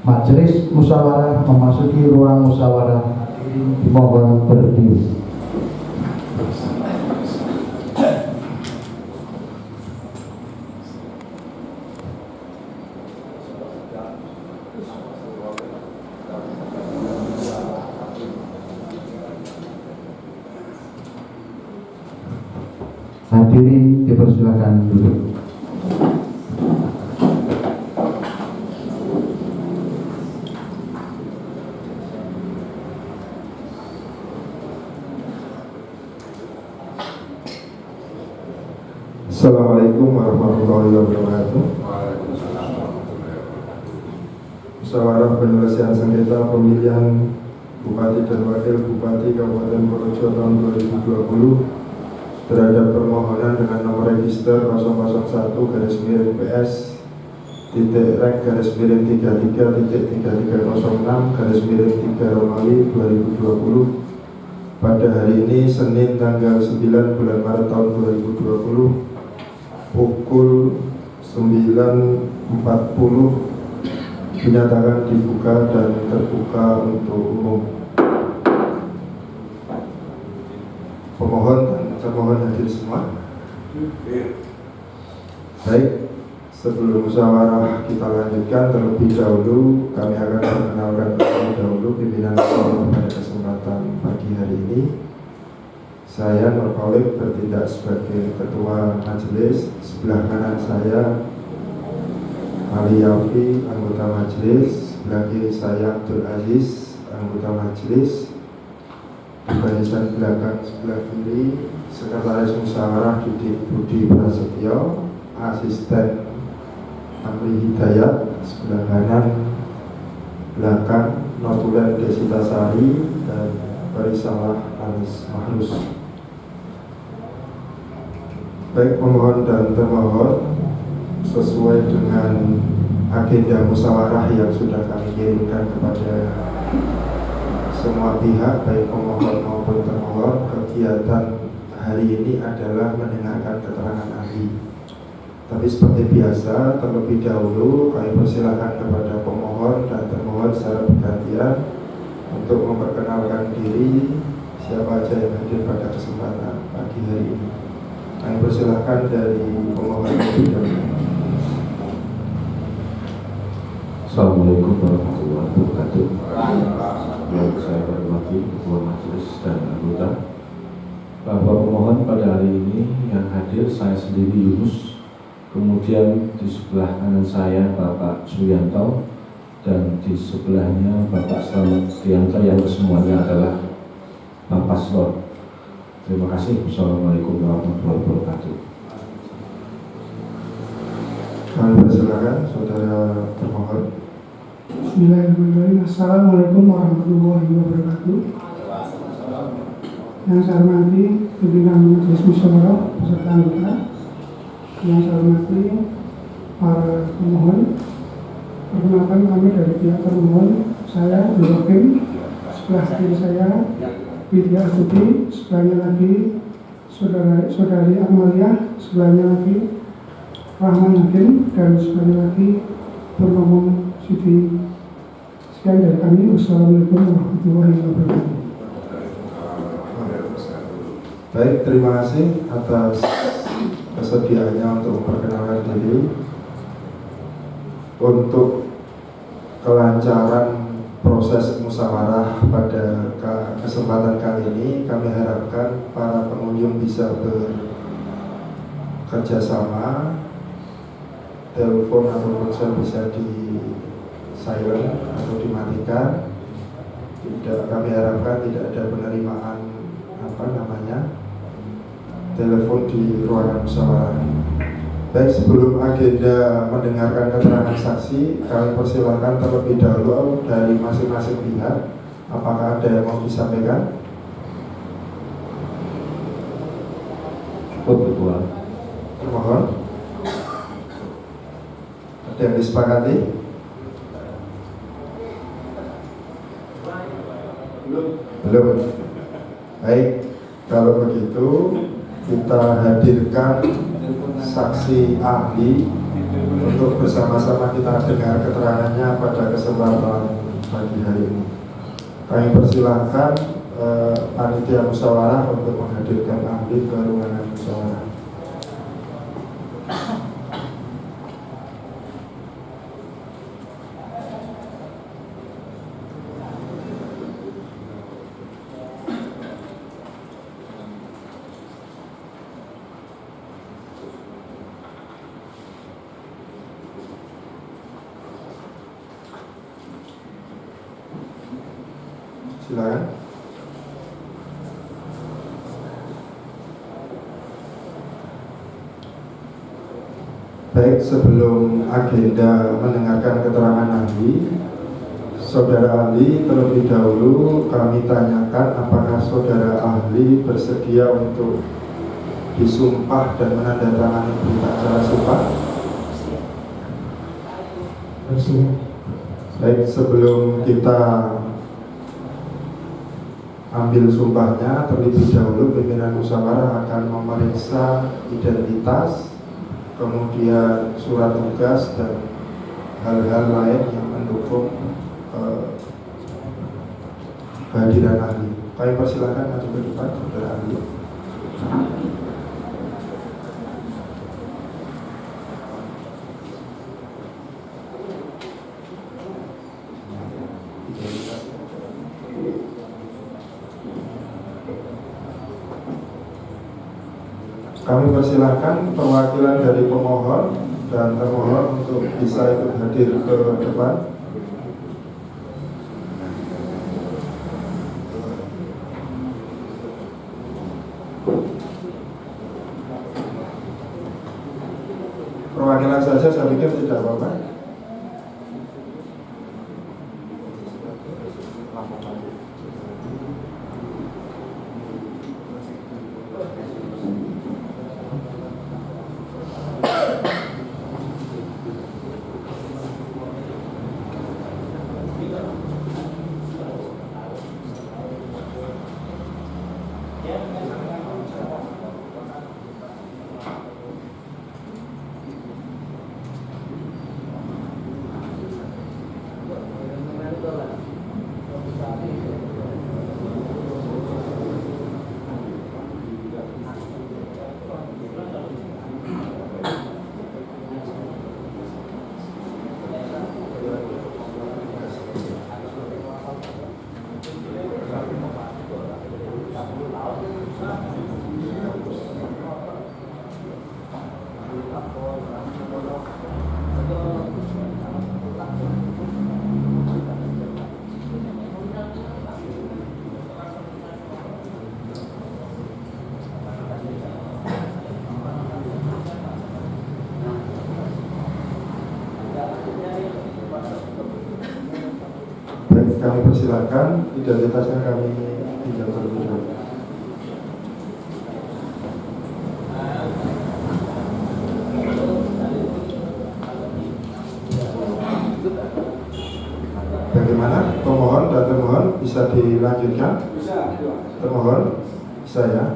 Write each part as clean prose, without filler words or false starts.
Majelis musyawarah memasuki ruang musyawarah. Dimohon berdiri. Hadirin dipersilakan duduk. Assalamualaikum warahmatullahi wabarakatuh. Musyawarah penyelesaian sengketa pemilihan Bupati dan Wakil Bupati Kabupaten Purworejo tahun 2020 terhadap permohonan dengan nomor register 001-PS-33-3306-3 pada hari ini Senin tanggal 9 bulan Maret tahun 2020 pukul 9.40 dinyatakan dibuka dan terbuka untuk umum. Pemohon dan termohon hadir semua. Baik, sebelum musyawarah kita lanjutkan, terlebih dahulu kami akan memperkenalkan terlebih dahulu pimpinan pada kesempatan pagi hari ini. Saya Nur Khalid bertindak sebagai ketua majelis. Sebelah kanan saya Ali Yafi, anggota majelis. Sebelah kiri saya Abdul Aziz, anggota majelis. Di barisan belakang sebelah kiri Sekretaris Musyawarah Budi Prasetyo, Asisten Amri Hidayat. Sebelah kanan belakang Notulen Desita Sari dan Barisalah Anis Mahrus. Baik pemohon dan termohon, sesuai dengan agenda musyawarah yang sudah kami kirimkan kepada semua pihak, baik pemohon maupun termohon, kegiatan hari ini adalah mendengarkan keterangan ahli. Tapi seperti biasa, terlebih dahulu kami persilakan kepada pemohon dan termohon secara bergantian untuk memperkenalkan diri siapa saja yang hadir pada kesempatan pagi hari ini. Kami persilakan dari pemohon terlebih dahulu. Assalamualaikum warahmatullahi wabarakatuh. Yang saya hormati Ketua Majelis dan anggota, bahwa pemohon pada hari ini yang hadir saya sendiri Yunus, kemudian di sebelah kanan saya Bapak Suyanto, dan di sebelahnya Bapak Stianto, yang kesemuanya adalah Bapak Paslon. Terima kasih. Assalamualaikum warahmatullahi wabarakatuh. Kami persilakan saudara termohon. Bismillahirrahmanirrahim. Assalamualaikum warahmatullahi wabarakatuh. Yang saya hormati pimpinan Majelis Musyawarah beserta anggota, yang saya hormati para pemohon. Perkenalkan, kami dari pihak termohon, saya Hakim, sebelah kiri saya Widya Astuti, sebelahnya lagi saudari Amalia, sebelahnya lagi Rahman Hakim, dan sebelahnya lagi Purnomo Siti. Sekian dari kami. Wassalamualaikum warahmatullahi wabarakatuh. Baik, terima kasih atas kesediaannya untuk memperkenalkan diri. Untuk kelancaran proses musyawarah pada kesempatan kali ini, kami harapkan para pengunjung bisa bekerja sama, telepon atau ponsel bisa di silent atau dimatikan. Kami harapkan tidak ada penerimaan telepon di ruangan musyawarah. Baik, sebelum agenda mendengarkan keterangan saksi, kami persilakan terlebih dahulu dari masing-masing pihak. Apakah ada yang mau disampaikan? Cukup, Ketua. Termohon. Ada yang disepakati? Belum. Baik, kalau begitu kita hadirkan saksi ahli untuk bersama-sama kita dengar keterangannya pada kesempatan pagi hari ini. Kami persilahkan panitia musyawarah untuk menghadirkan ahli ke ruangan musyawarah. Silakan. Baik, sebelum agenda mendengarkan keterangan ahli, saudara ahli terlebih dahulu kami tanyakan apakah saudara ahli bersedia untuk disumpah dan menandatangani berita acara sumpah. Baik, sebelum kita ambil sumpahnya, terlebih dahulu pimpinan musyawarah akan memeriksa identitas, kemudian surat tugas dan hal-hal lain yang mendukung kehadiran ahli. Kami persilakan maju ke depan, saudara ahli. Kami persilakan perwakilan dari pemohon dan termohon untuk bisa ikut hadir ke depan. Perwakilan saja saya pikir tidak apa-apa. Kami persilakan identitasnya kami pinjam terlebih dahulu. Bagaimana pemohon dan termohon bisa dilanjutkan? Termohon, saya.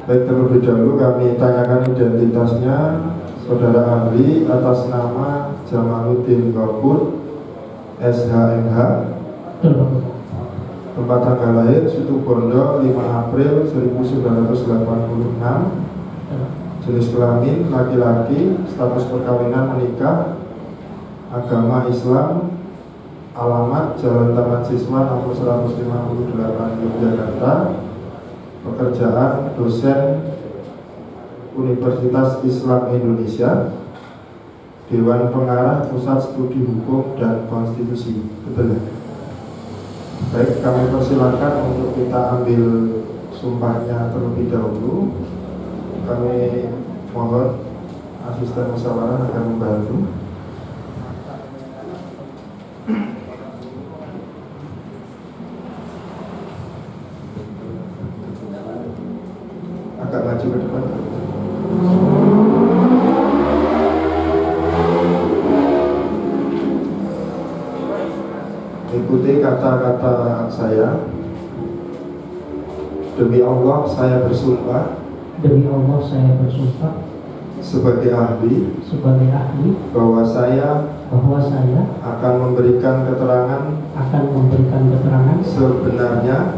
Baik, terlebih dahulu kami tanyakan identitasnya. Saudara ahli atas nama Jamaluddin Ghafur SHMH, tempat tanggal lahir Situbondo 5 April 1986, jenis kelamin laki-laki, status perkawinan menikah, agama Islam, alamat Jalan Taman Siswa nomor 158 Yogyakarta, pekerjaan dosen Universitas Islam Indonesia, Dewan Pengarah Pusat Studi Hukum dan Konstitusi. Betul ya? Baik, kami persilakan untuk kita ambil sumpahnya terlebih dahulu. Kami mohon asisten musyawarah akan membantu. Agak maju ke depan. Ikuti kata-kata saya. Demi Allah saya bersumpah Demi Allah saya bersumpah sebagai ahli bahwa saya akan memberikan keterangan sebenarnya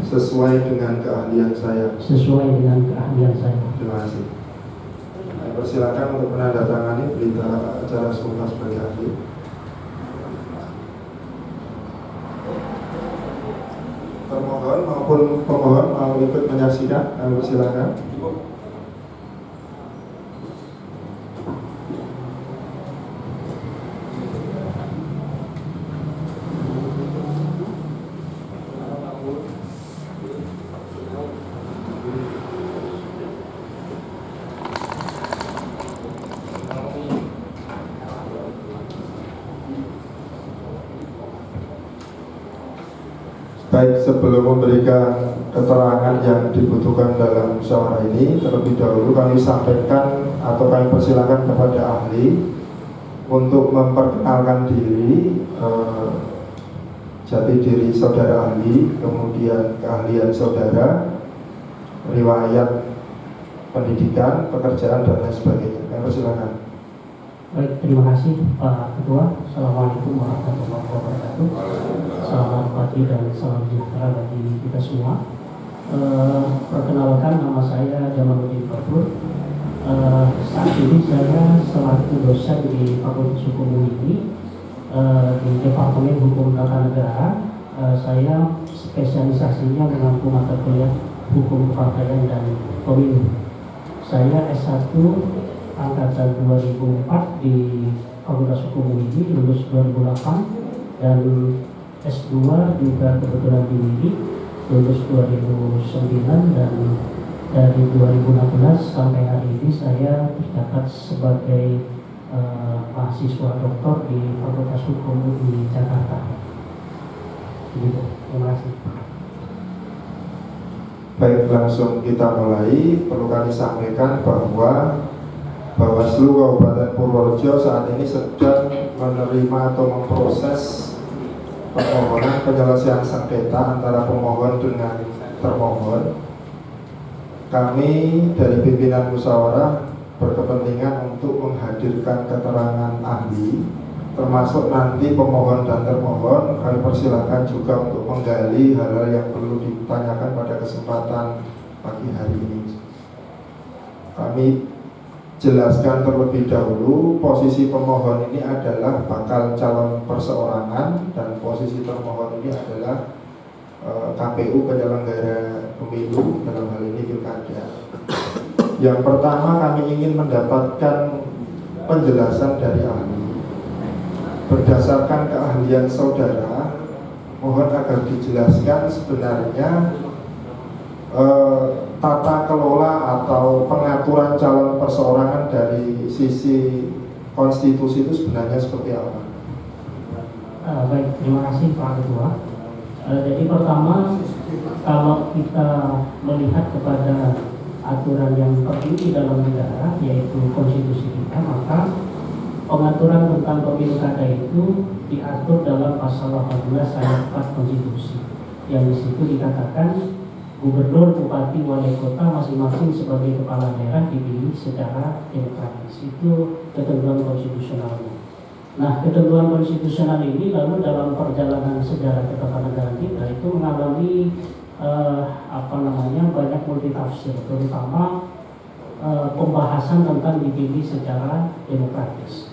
sesuai dengan keahlian saya. Terima kasih. Saya persilakan untuk menandatangani berita acara sumpah sebagai ahli. Termohon maupun pemohon mau ikut menyaksikan, kami persilakan. Baik, sebelum memberikan keterangan yang dibutuhkan dalam musyawarah ini, terlebih dahulu kami sampaikan atau kami persilakan kepada ahli untuk memperkenalkan diri, jati diri saudara ahli, kemudian keahlian saudara, riwayat pendidikan, pekerjaan, dan lain sebagainya. Kami persilakan. Baik, terima kasih Pak Ketua. Assalamualaikum warahmatullahi wabarakatuh. Selamat pagi dan salam sejahtera bagi kita semua. Perkenalkan, nama saya Jamaluddin Farbur. Saat ini saya selaku dosen di Fakultas Hukum UII di Departemen Hukum Tata Negara. Saya spesialisasinya mengampu mata kuliah Hukum Kepartaian dan Pemilu. Saya S1 angkatan 2004 di Fakultas Hukum UII, lulus 2008, dan S2 juga kebetulan di UII, lulus 2009, dan dari 2016 sampai hari ini saya tercatat sebagai mahasiswa doktor di Fakultas Hukum UII Jakarta. Begitu. Terima kasih. Baik, langsung kita mulai. Perlu kami sampaikan bahwa Bawaslu Kabupaten Purworejo saat ini sedang menerima atau memproses permohonan penyelesaian sengketa antara pemohon dengan termohon. Kami dari pimpinan musyawarah berkepentingan untuk menghadirkan keterangan ahli, termasuk nanti pemohon dan termohon. Kami persilakan juga untuk menggali hal-hal yang perlu ditanyakan pada kesempatan pagi hari ini. Kami jelaskan terlebih dahulu, posisi pemohon ini adalah bakal calon perseorangan dan posisi termohon ini adalah KPU, penyelenggara pemilu, dalam hal ini pilkada. Yang pertama, kami ingin mendapatkan penjelasan dari ahli. Berdasarkan keahlian saudara, mohon agar dijelaskan sebenarnya tata kelola atau pengaturan calon perseorangan dari sisi konstitusi itu sebenarnya seperti apa? Baik, terima kasih Pak Ketua. Jadi pertama, kalau kita melihat kepada aturan yang tertinggi dalam negara, yaitu konstitusi kita, maka pengaturan tentang pemilu kada itu diatur dalam pasal 18 ayat 4 konstitusi, yang di situ dikatakan gubernur, bupati, wali kota masing-masing sebagai kepala daerah dipilih secara demokratis. Itu ketentuan konstitusionalnya. Nah, ketentuan konstitusional ini lalu dalam perjalanan sejarah ketatanegaraan kita itu mengalami banyak multitafsir, terutama pembahasan tentang dipilih secara demokratis.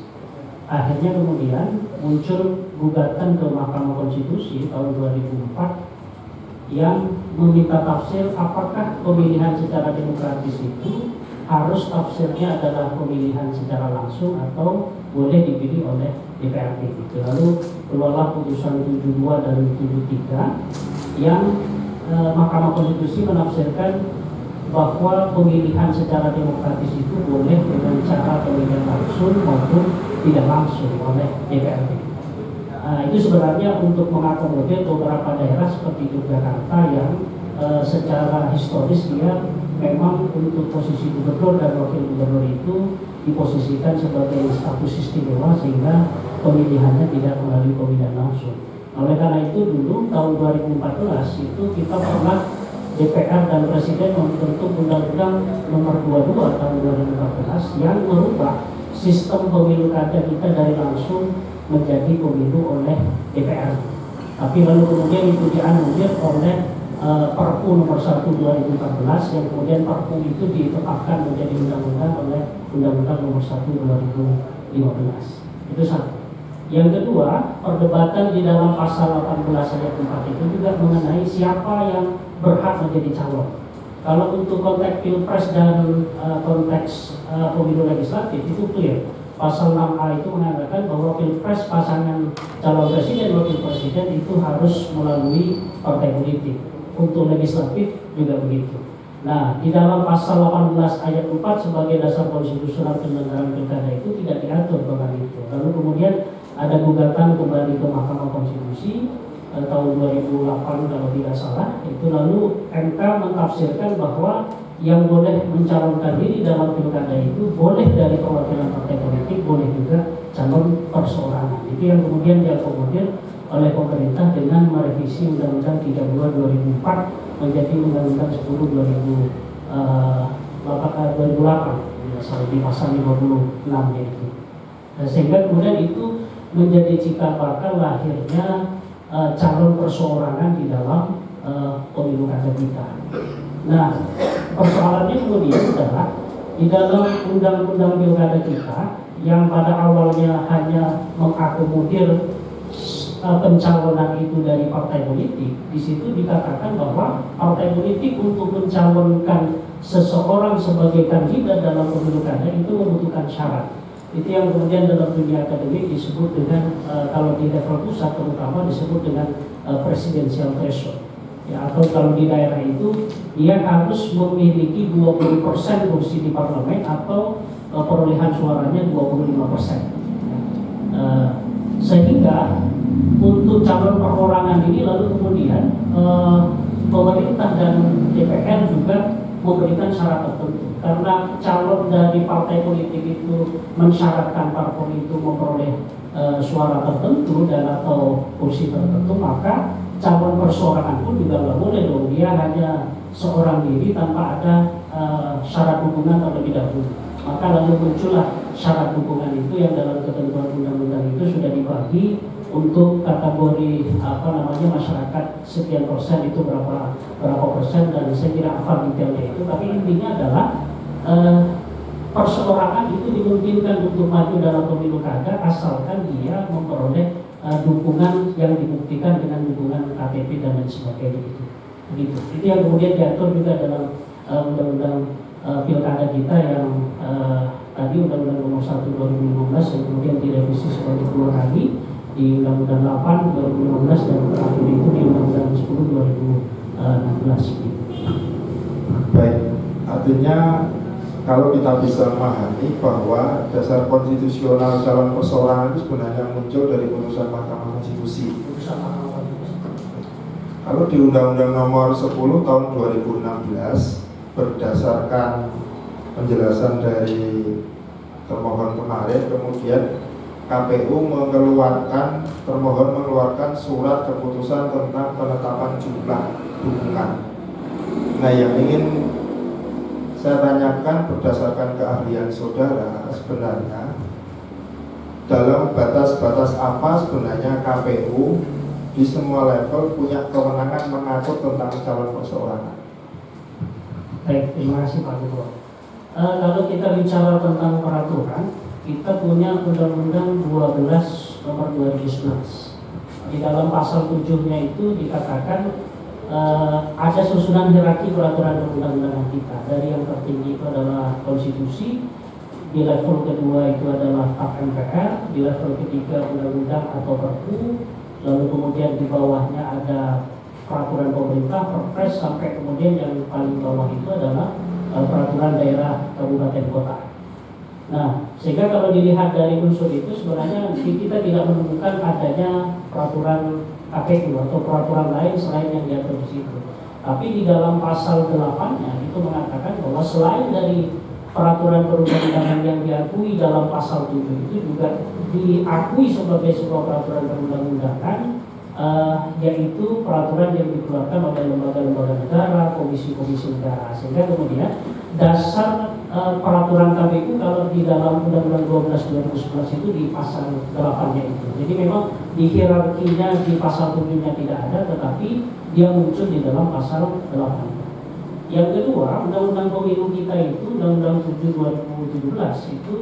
Akhirnya kemudian muncul gugatan ke Mahkamah Konstitusi tahun 2004 yang meminta tafsir apakah pemilihan secara demokratis itu harus tafsirnya adalah pemilihan secara langsung atau boleh dipilih oleh DPRD. Lalu keluarlah putusan 72 dan 73 yang Mahkamah Konstitusi menafsirkan bahwa pemilihan secara demokratis itu boleh dengan cara pemilihan langsung maupun tidak langsung oleh DPRD. Itu sebenarnya untuk mengakomodir beberapa daerah seperti Yogyakarta yang secara historis dia memang untuk posisi gubernur dan wakil gubernur itu diposisikan sebagai status istimewa sehingga pemilihannya tidak melalui pemilihan langsung. Oleh karena itu dulu tahun 2014 itu kita pernah DPR dan Presiden membentuk Undang-Undang Nomor 22 Tahun 2014 yang merubah sistem pemilu kada kita dari langsung menjadi pemilu oleh DPR. Tapi lalu kemudian itu dianulir oleh Perpu Nomor 1 2014 yang kemudian Perpu itu ditetapkan menjadi undang-undang oleh Undang-Undang Nomor 1 2015. Itu satu. Yang kedua, perdebatan di dalam pasal 18 ayat 4 itu juga mengenai siapa yang berhak menjadi calon. Kalau untuk konteks pilpres dan konteks pemilu legislatif itu clear. Pasal 6A itu mengatakan bahwa pilpres pasangan calon presiden dan wakil presiden itu harus melalui partai politik. Untuk legislatif juga begitu. Nah, di dalam pasal 18 ayat 4 sebagai dasar konstitusional penyelenggaraan pilkada itu tidak diatur tentang itu. Lalu kemudian ada gugatan kembali ke Mahkamah Konstitusi tahun 2008 kalau tidak salah. Itu lalu MK mentafsirkan bahwa yang boleh mencalonkan diri dalam pilkada itu boleh dari perwakilan partai politik, boleh juga calon perseorangan. Itu yang kemudian diakomodir oleh pemerintah dengan merevisi Undang-Undang 32 2004 menjadi Undang-Undang 10 2008 di pasal 56 itu. Sehingga kemudian itu menjadi cikal bakal lahirnya calon perseorangan di dalam pemilu kada kita. Nah, persoalannya kemudian adalah di dalam undang-undang pilkada kita yang pada awalnya hanya mengakomodir pencalonan itu dari partai politik, di situ dikatakan bahwa partai politik untuk mencalonkan seseorang sebagai kandidat dalam pemilu kada itu membutuhkan syarat. Itu yang kemudian dalam dunia akademik disebut dengan kalau di level pusat terutama disebut dengan presidential threshold. Ya, atau kalau di daerah itu dia harus memiliki 20% kursi di parlemen atau perolehan suaranya 25%. Sehingga untuk calon perorangan ini lalu kemudian pemerintah dan DPR juga memberikan syarat tertentu. Karena calon dari partai politik itu mensyaratkan parpol itu memperoleh suara tertentu dan atau kursi tertentu, maka calon perseorangan pun juga nggak boleh dong. Dia hanya seorang diri tanpa ada syarat dukungan terlebih dahulu. Maka lalu muncullah syarat dukungan itu yang dalam ketentuan undang-undang itu sudah dibagi untuk kategori masyarakat sekian persen itu berapa persen, dan saya tidak hafal detailnya itu, tapi intinya adalah perseorangan itu dimungkinkan untuk maju dalam pemilu kada asalkan dia memperoleh dukungan yang dibuktikan dengan dukungan KTP dan lain sebagainya itu. Begitu. Itu yang kemudian diatur juga dalam undang-undang pilkada kita yang tadi Undang-Undang Nomor 1 2015 yang kemudian direvisi sebanyak 2 kali di Undang-Undang 8 2015 dan terakhir itu di Undang-Undang 10 2016. Baik, artinya kalau kita bisa memahami bahwa dasar konstitusional calon perseorangan itu sebenarnya muncul dari putusan Mahkamah Konstitusi. Kalau di Undang-Undang Nomor 10 tahun 2016 berdasarkan penjelasan dari termohon kemarin, kemudian KPU termohon mengeluarkan surat keputusan tentang penetapan jumlah dukungan. Nah, yang ingin saya tanyakan berdasarkan keahlian saudara, sebenarnya dalam batas-batas apa sebenarnya KPU di semua level punya kewenangan mengatur tentang calon perseorangan? Baik, terima kasih Pak Ketua. Kalau kita bicara tentang peraturan, kita punya Undang-Undang 12 Nomor 2011. Di dalam pasal 7-nya itu dikatakan ada susunan hierarki peraturan perundang-undangan kita. Dari yang tertinggi itu adalah konstitusi, di level kedua itu adalah TAP MPR, di level ketiga undang-undang atau perpu, lalu kemudian di bawahnya ada peraturan pemerintah, perpres, sampai kemudian yang paling bawah itu adalah peraturan daerah kabupaten kota. Nah, sehingga kalau dilihat dari unsur itu sebenarnya kita tidak menemukan adanya peraturan KPU atau peraturan lain selain yang diatur di situ. Tapi di dalam pasal 8-nya itu mengatakan bahwa selain dari peraturan perundang-undangan yang diakui dalam pasal 7 itu juga diakui sebagai sebuah peraturan perundang-undangan yaitu peraturan yang dikeluarkan oleh lembaga-lembaga negara, komisi-komisi negara. Sehingga kemudian dasar peraturan KPU kalau di dalam Undang-Undang 12 2011 itu di pasal 8-nya itu. Jadi memang di hierarkinya di pasal 7-nya tidak ada, tetapi dia muncul di dalam pasal 8. Yang kedua, Undang-Undang Pemilu kita itu, Undang-Undang 7 2017 itu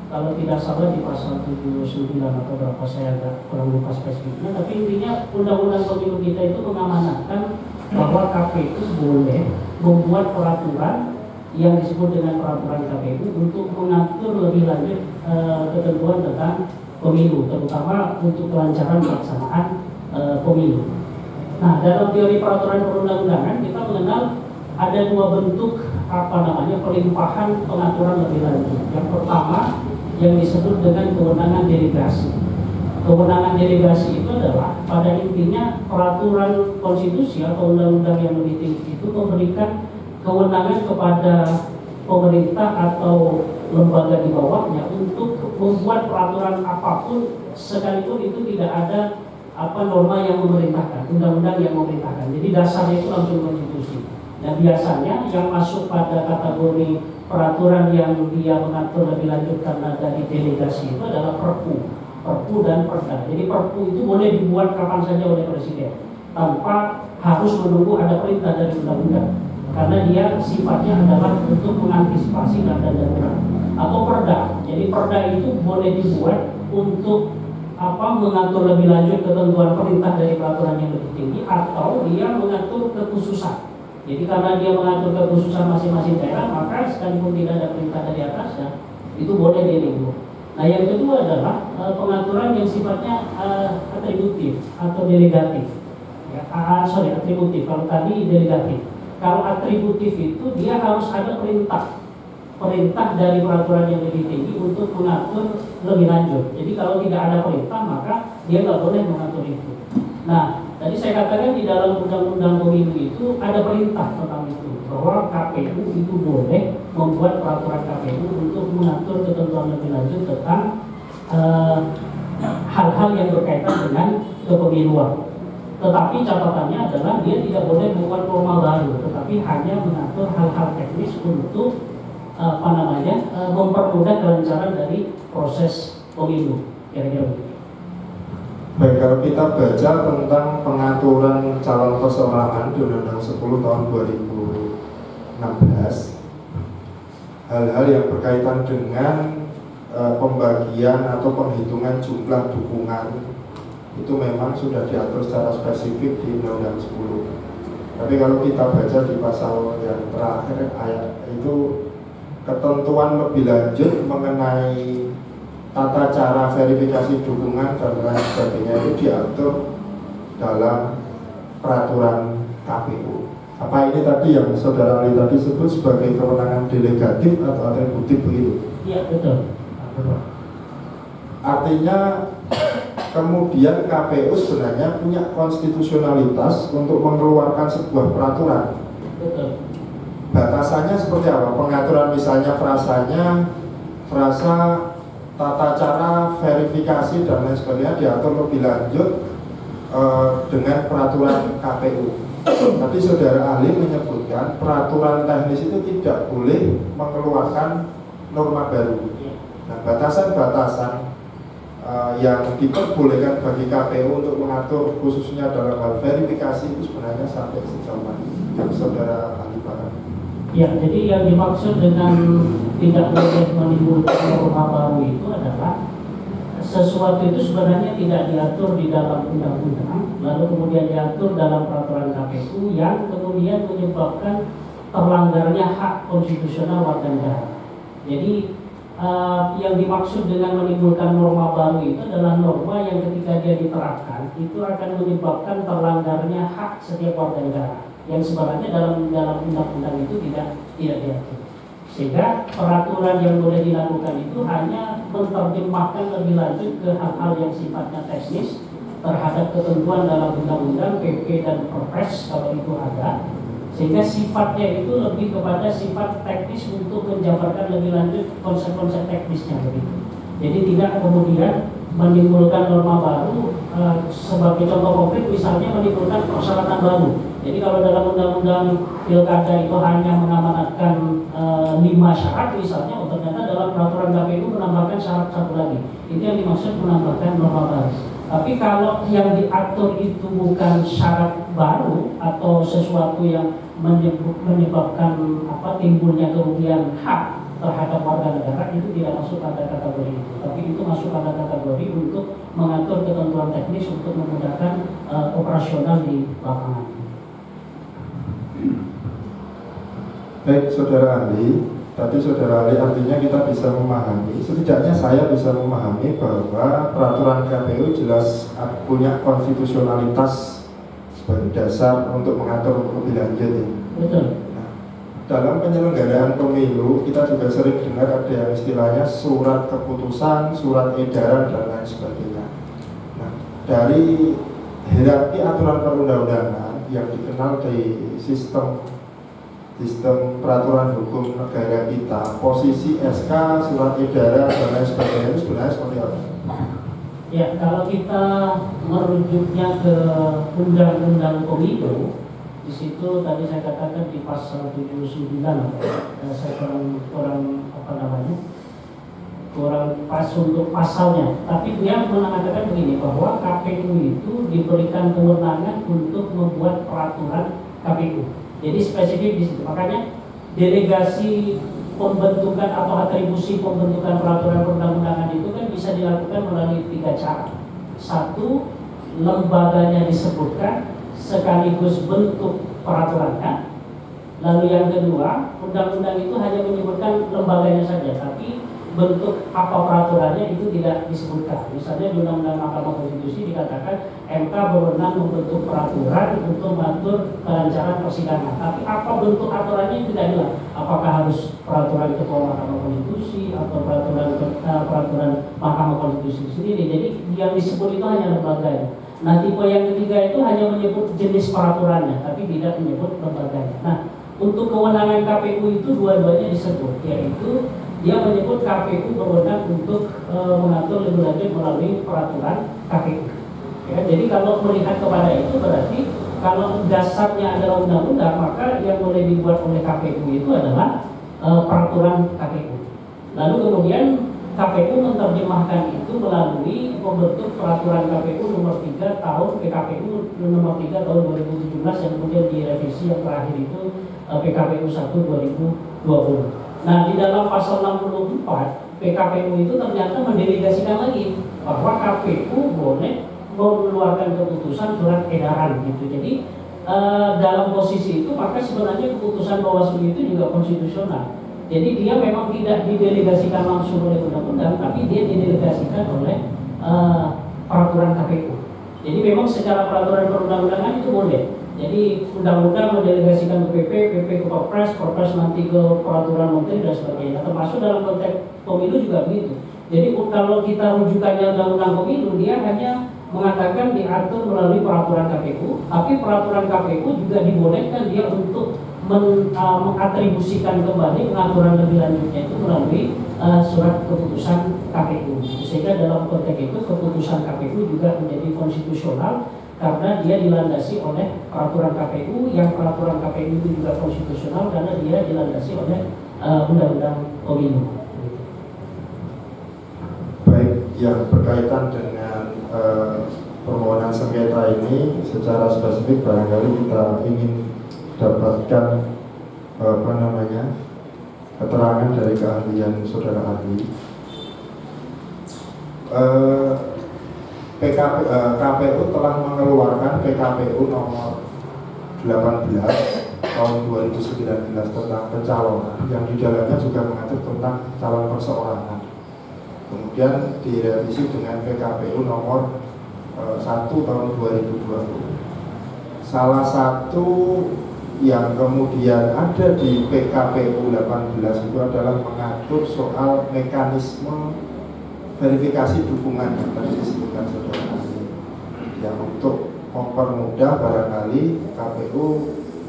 kalau tidak salah di pasal 79 atau berapa, saya agak kurang lupa spesifiknya, tapi intinya Undang-Undang Pemilu kita itu mengamanatkan bahwa KPU boleh membuat peraturan yang disebut dengan peraturan KPU untuk mengatur lebih lanjut ketentuan tentang pemilu, terutama untuk kelancaran pelaksanaan pemilu. Nah, dalam teori peraturan perundang-undangan kita mengenal ada dua bentuk pelimpahan pengaturan lebih lanjut. Yang pertama yang disebut dengan kewenangan delegasi. Kewenangan delegasi itu adalah pada intinya peraturan konstitusi atau undang-undang yang lebih tinggi itu memberikan kewenangan kepada pemerintah atau lembaga di bawahnya untuk membuat peraturan apapun sekalipun itu tidak ada norma yang memerintahkan, undang-undang yang memerintahkan. Jadi dasarnya itu langsung konstitusi. Dan biasanya yang masuk pada kategori peraturan yang dia mengatur lebih lanjut karena dari delegasi itu adalah Perpu dan Perda. Jadi Perpu itu boleh dibuat kapan saja oleh Presiden tanpa harus menunggu ada perintah dari undang-undang, karena dia sifatnya adalah untuk mengantisipasi keadaan darurat. Atau Perda. Jadi Perda itu boleh dibuat untuk mengatur lebih lanjut ketentuan perintah dari peraturan yang lebih tinggi, atau dia mengatur kekhususan. Jadi karena dia mengatur kekhususan masing-masing daerah, maka sekalipun tidak ada perintah dari atasnya, itu boleh dia dibuat. Nah, yang kedua adalah pengaturan yang sifatnya atributif atau delegatif. Ya, atributif. Kalau tadi delegatif. Kalau atributif itu dia harus ada perintah dari peraturan yang lebih tinggi untuk mengatur lebih lanjut. Jadi kalau tidak ada perintah, maka dia nggak boleh mengatur itu. Nah, tadi saya katakan di dalam Undang-Undang Pemilu itu ada perintah tentang itu, bahwa KPU itu boleh membuat peraturan KPU untuk mengatur ketentuan lebih lanjut tentang hal-hal yang berkaitan dengan kepemiluan. Tetapi catatannya adalah dia tidak boleh membuat norma baru, tetapi hanya mengatur hal-hal teknis untuk mempermudah kelancaran dari proses pemilu. Kira-kira begitu. Baik, kalau kita baca tentang pengaturan calon perseorangan di Undang-Undang 10 tahun 2016, hal-hal yang berkaitan dengan pembagian atau penghitungan jumlah dukungan itu memang sudah diatur secara spesifik di Undang-Undang 10. Tapi kalau kita baca di pasal yang terakhir ayat itu, ketentuan lebih lanjut mengenai tata cara verifikasi dukungan dan lain sebagainya itu diatur dalam peraturan KPU. Apa ini tadi yang Saudara Ali tadi sebut sebagai kewenangan delegatif atau atributif begitu? Iya, betul. Artinya kemudian KPU sebenarnya punya konstitusionalitas untuk mengeluarkan sebuah peraturan. Betul. Batasannya seperti apa? Pengaturan misalnya frasa tata cara verifikasi dan lain sebagainya diatur lebih lanjut dengan peraturan KPU. Tadi Saudara ahli menyebutkan peraturan teknis itu tidak boleh mengeluarkan norma baru. Nah, batasan-batasan yang diperbolehkan bagi KPU untuk mengatur khususnya dalam hal verifikasi itu sebenarnya sampai sejauh mana yang Saudara ahli paham? Ya, jadi yang dimaksud dengan tidak boleh menimbulkan norma baru itu adalah sesuatu itu sebenarnya tidak diatur di dalam undang-undang, lalu kemudian diatur dalam peraturan KPU yang kemudian menyebabkan terlanggarnya hak konstitusional warga negara. Jadi yang dimaksud dengan menimbulkan norma baru itu adalah norma yang ketika dia diterapkan itu akan menyebabkan terlanggarnya hak setiap warga negara, yang sebenarnya dalam undang-undang itu tidak diatur. Sehingga peraturan yang boleh dilakukan itu hanya menerjemahkan lebih lanjut ke hal-hal yang sifatnya teknis terhadap ketentuan dalam undang-undang, PP dan Perpres kalau itu ada, sehingga sifatnya itu lebih kepada sifat teknis untuk menjabarkan lebih lanjut konsep-konsep teknisnya begitu. Jadi tidak kemudian menimbulkan norma baru, sebagai contoh konkret misalnya menimbulkan persyaratan baru. Jadi kalau dalam undang-undang pilkada itu hanya mengamanatkan 5 syarat misalnya, ternyata dalam peraturan KPU menambahkan syarat satu lagi. Itu yang dimaksud menambahkan norma baru. Tapi kalau yang diatur itu bukan syarat baru atau sesuatu yang menyebabkan timbulnya kerugian hak terhadap warga negara, itu tidak masuk pada kategori itu. Tapi itu masuk pada kategori untuk mengatur ketentuan teknis untuk memudahkan operasional di lapangan. Baik, saudara ahli. Tadi saudara ahli artinya kita bisa memahami, setidaknya saya bisa memahami bahwa peraturan KPU jelas punya konstitusionalitas sebagai dasar untuk mengatur lebih lanjut ini. Betul. Dalam penyelenggaraan pemilu, kita juga sering dengar ada yang istilahnya surat keputusan, surat edaran, dan lain sebagainya. Nah, dari hierarki aturan perundang-undangan yang dikenal di sistem peraturan hukum negara kita, posisi SK, surat edaran, dan lain sebagainya itu sebenarnya seperti apa? Ya, kalau kita merujuknya ke Undang-Undang Pemilu, di situ tadi saya katakan di pasal 79, saya kurang pas untuk pasalnya. Tapi dia mengatakan begini, bahwa KPU itu diberikan kewenangan untuk membuat peraturan KPU. Jadi spesifik di situ. Makanya delegasi pembentukan atau atribusi pembentukan peraturan perundang-undangan itu kan bisa dilakukan melalui 3 cara. 1, lembaganya disebutkan sekaligus bentuk peraturannya. Lalu yang kedua, undang-undang itu hanya menyebutkan lembaganya saja, tapi bentuk apa peraturannya itu tidak disebutkan. Misalnya di Undang-Undang Mahkamah Konstitusi dikatakan MK berwenang membentuk peraturan untuk mengatur kelancaran persidangan, tapi apa bentuk aturannya itu tidak jelas. Apakah harus peraturan Ketua Mahkamah Konstitusi atau peraturan Mahkamah Konstitusi sendiri. Jadi yang disebut itu hanya lembaganya. Nah, tipe yang ketiga itu hanya menyebut jenis peraturannya, tapi tidak menyebut lembaganya. Nah, untuk kewenangan KPU itu dua-duanya disebut, yaitu dia menyebut KPU berwenang untuk mengatur lebih lanjut melalui peraturan KPU. Ya, jadi kalau melihat kepada itu berarti kalau dasarnya adalah undang-undang, maka yang boleh dibuat oleh KPU itu adalah peraturan KPU. Lalu kemudian KPU menerjemahkan itu melalui pembentuk peraturan KPU nomor 3 tahun PKPU nomor 3 tahun 2017 yang kemudian direvisi yang terakhir itu PKPU 1 2020. Nah, di dalam pasal 64 PKPU itu ternyata mendelegasikan lagi bahwa KPU boleh mengeluarkan keputusan surat edaran gitu. Jadi dalam posisi itu maka sebenarnya keputusan Bawaslu itu juga konstitusional. Jadi dia memang tidak didelegasikan langsung oleh undang-undang, tapi dia didelegasikan oleh peraturan KPU. Jadi memang secara peraturan perundang-undangan itu boleh. Jadi undang-undang mendelegasikan ke PP, PP ke Perpres, Perpres nanti ke peraturan menteri dan sebagainya. Termasuk dalam konteks pemilu juga begitu. Jadi kalau kita rujukannya undang-undang pemilu, dia hanya mengatakan diatur melalui peraturan KPU, tapi peraturan KPU juga dibolehkan dia untuk mengatribusikan kembali pengaturan lebih lanjutnya itu melalui surat keputusan KPU. Sehingga dalam konteks itu keputusan KPU juga menjadi konstitusional karena dia dilandasi oleh peraturan KPU, yang peraturan KPU itu juga konstitusional karena dia dilandasi oleh undang-undang pemilu. Baik, yang berkaitan dengan permohonan sengketa ini secara spesifik barangkali kita ingin dapatkan keterangan dari keahlian saudara ahli. KPU telah mengeluarkan PKPU nomor 18 tahun 2019 tentang pencalonan yang di dalamnya juga mengatur tentang calon perseorangan. Kemudian direvisi dengan PKPU nomor 1 tahun 2020. Salah satu yang kemudian ada di PKPU 18 itu adalah mengatur soal mekanisme verifikasi dukungan yang tadi disebutkan saudara ahli, yang untuk mempermudah barangkali KPU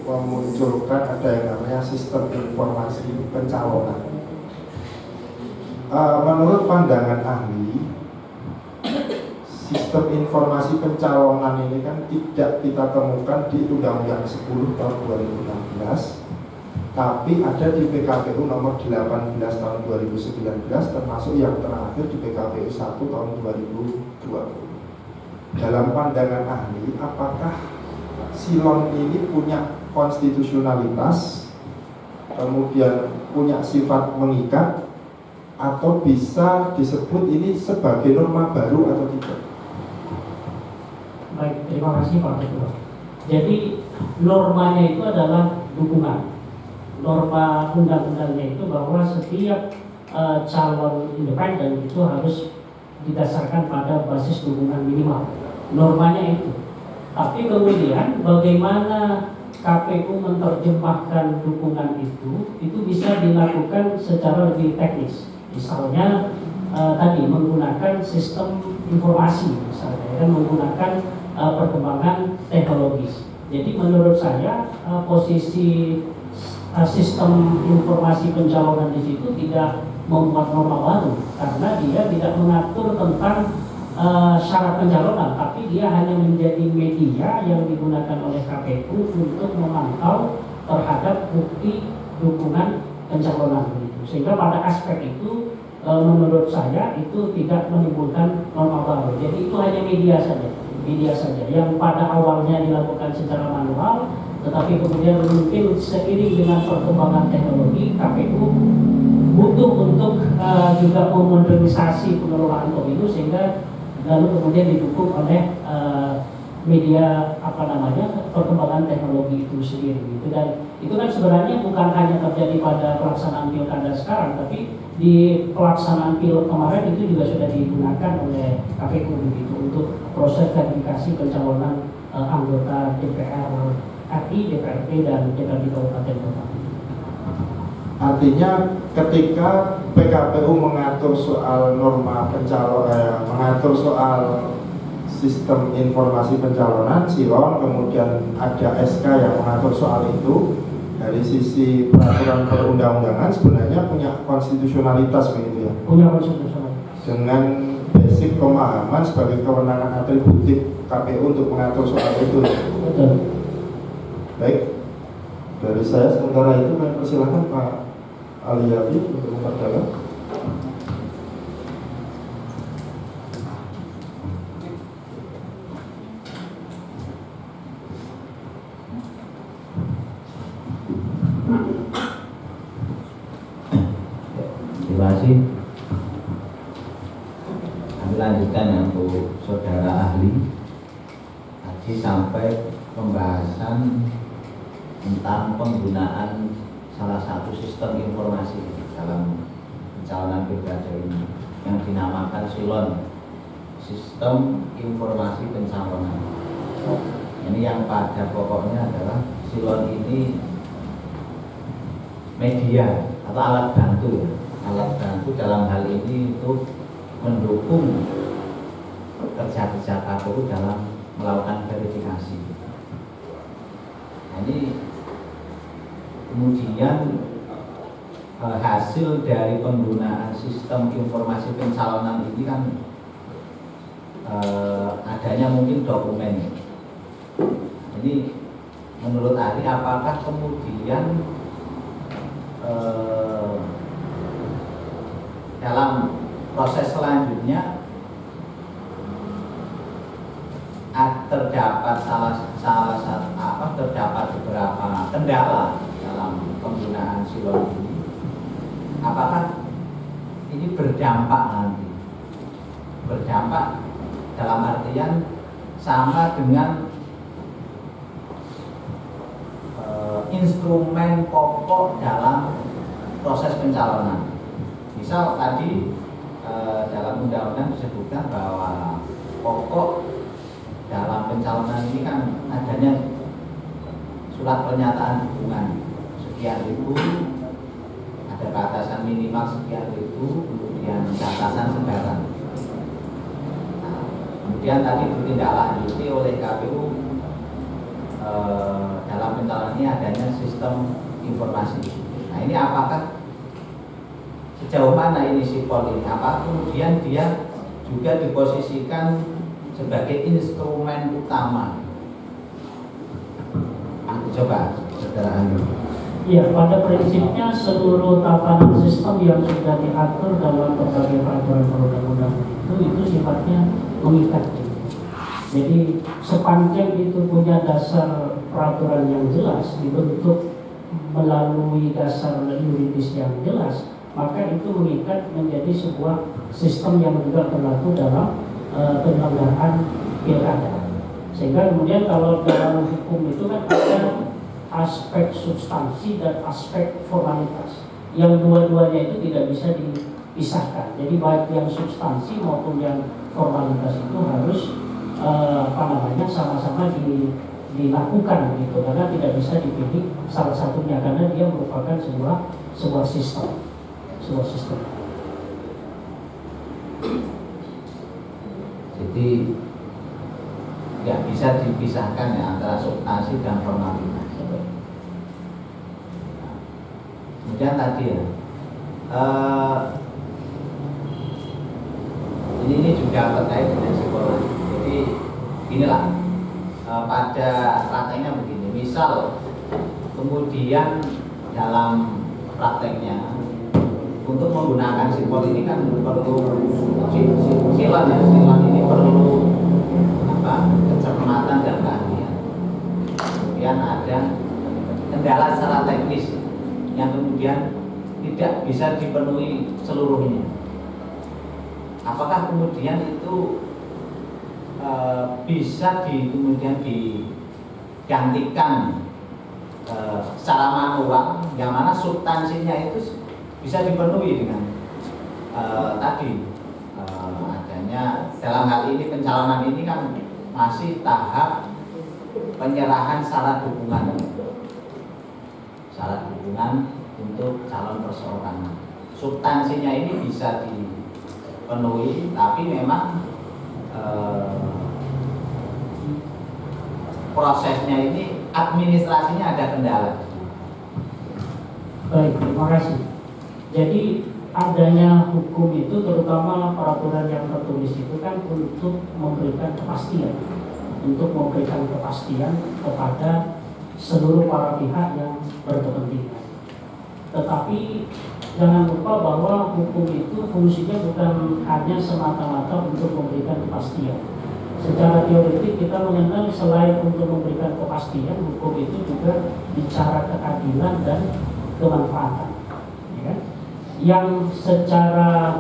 memunculkan ada yang namanya sistem informasi pencalonan. Menurut pandangan ahli, sistem informasi pencalonan ini kan tidak kita temukan di Undang-Undang 10 tahun 2016, tapi ada di PKPU nomor 18 tahun 2019, termasuk yang terakhir di PKPU 1 tahun 2020. Dalam pandangan ahli, apakah silon ini punya konstitusionalitas, kemudian punya sifat mengikat, atau bisa disebut ini sebagai norma baru atau tidak? Baik, terima kasih Pak Ketua. Jadi normanya itu adalah dukungan. Norma undang-undangnya itu bahwa setiap calon independen itu harus didasarkan pada basis dukungan minimal. Normanya itu. Tapi kemudian bagaimana KPU menerjemahkan dukungan itu bisa dilakukan secara lebih teknis. Misalnya tadi menggunakan sistem informasi, misalnya dan menggunakan perkembangan teknologis. Jadi menurut saya posisi sistem informasi pencalonan di situ tidak membuat norma baru, karena dia tidak mengatur tentang syarat pencalonan, tapi dia hanya menjadi media yang digunakan oleh KPU untuk memantau terhadap bukti dukungan pencalonan begitu. Sehingga pada aspek itu menurut saya itu tidak menimbulkan norma baru. Jadi itu hanya media saja yang pada awalnya dilakukan secara manual, tetapi kemudian mungkin seiring dengan perkembangan teknologi KPU butuh untuk juga memodernisasi pengelolaan pemilu, sehingga lalu kemudian didukung oleh media perkembangan teknologi itu sendiri gitu. Dan itu kan sebenarnya bukan hanya terjadi pada pelaksanaan pilkada sekarang, tapi di pelaksanaan pilek kemarin itu juga sudah digunakan oleh KPU begitu untuk proses verifikasi pencalonan anggota DPR RI, DPRD dan DPRD Kabupaten Kota. Artinya ketika PKPU mengatur soal norma mengatur soal sistem informasi pencalonan silon, kemudian ada SK yang mengatur soal itu, dari sisi peraturan perundang-undangan sebenarnya punya konstitusionalitas begitu ya. Punya konstitusionalitas. Dengan basic pemahaman sebagai kewenangan atributif KPU untuk mengatur soal itu. Betul. Baik, dari saya sementara itu kami persilahkan Pak Aliyafi untuk memperdalam. Terima kasih. Kami lanjutkan ya untuk saudara ahli. Tadi sampai pembahasan tentang penggunaan salah satu sistem informasi dalam pencalonan pilkada ini yang dinamakan silon, sistem informasi pencalonan. Ini yang pada pokoknya adalah silon ini media atau alat bantu ya. Alat bantu dalam hal ini untuk mendukung kerja-kerja KPU dalam melakukan verifikasi. Nah, ini kemudian hasil dari penggunaan sistem informasi pencalonan ini kan adanya mungkin dokumen. Jadi menurut ahli apakah kemudian dalam proses selanjutnya terdapat terdapat beberapa kendala dalam penggunaan silon ini. Apakah ini berdampak nanti? Berdampak dalam artian sama dengan instrumen pokok dalam proses pencalonan. Misal tadi dalam undang-undang disebutkan bahwa pokok dalam pencalonan ini kan adanya surat pernyataan dukungan sekian ribu, ada batasan minimal sekian ribu, kemudian batasan sebaran. Nah, kemudian tadi ditindaklanjuti oleh KPU dalam pencalonan ini adanya sistem informasi. Nah, ini apakah sejauh mana ini sipol ini? Apa kemudian dia juga diposisikan sebagai instrumen utama. Coba saudara Ayu. Ya, pada prinsipnya seluruh tatanan sistem yang sudah diatur dalam berbagai peraturan perundang-undangan itu sifatnya mengikat. Jadi sepanjang itu punya dasar peraturan yang jelas, dibentuk melalui dasar yuridis yang jelas, maka itu mengikat menjadi sebuah sistem yang juga berlaku dalam penyelenggaraan pilkada. Sehingga kemudian kalau dalam hukum itu kan ada aspek substansi dan aspek formalitas, yang dua-duanya itu tidak bisa dipisahkan. Jadi baik yang substansi maupun yang formalitas itu harus sama-sama dilakukan gitu, karena tidak bisa dipilih salah satunya, karena dia merupakan sebuah sistem. Jadi nggak bisa dipisahkan ya antara substansi dan formalitas. Kemudian tadi ya, ini juga terkait dengan psikologi. Jadi inilah pada prakteknya begini. Misal kemudian dalam prakteknya untuk menggunakan simbol ini kan perlu silan ini perlu kecermatan dan keahlian. Kemudian ada kendala secara teknis yang kemudian tidak bisa dipenuhi seluruhnya. Apakah kemudian itu bisa kemudian digantikan secara manual, yang mana substansinya itu bisa dipenuhi dengan tadi adanya dalam hal ini pencalonan ini kan masih tahap penyerahan syarat dukungan untuk calon perseorangan. Substansinya ini bisa dipenuhi, tapi memang prosesnya ini administrasinya ada kendala. Baik, terima kasih. Jadi adanya hukum itu, terutama peraturan yang tertulis itu kan untuk memberikan kepastian, kepada seluruh para pihak yang berkepentingan. Tetapi jangan lupa bahwa hukum itu fungsinya bukan hanya semata-mata untuk memberikan kepastian. Secara teoretik kita mengenal selain untuk memberikan kepastian, hukum itu juga bicara keadilan dan kemanfaatan. Ya? Yang secara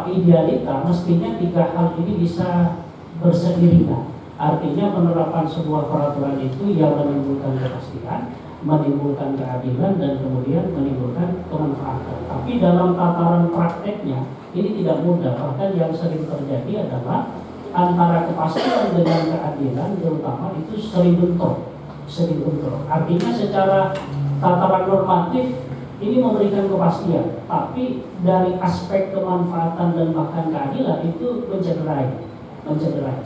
idealita mestinya tiga hal ini bisa berseiringan. Artinya penerapan sebuah peraturan itu yang menimbulkan kepastian, menimbulkan keadilan, dan kemudian menimbulkan kemanfaatan. Tapi dalam tataran prakteknya ini tidak mudah. Bahkan yang sering terjadi adalah antara kepastian dengan keadilan terutama itu sering bentrok. Artinya secara tataran normatif ini memberikan kepastian, tapi dari aspek kemanfaatan dan bahkan keadilan itu mencederai.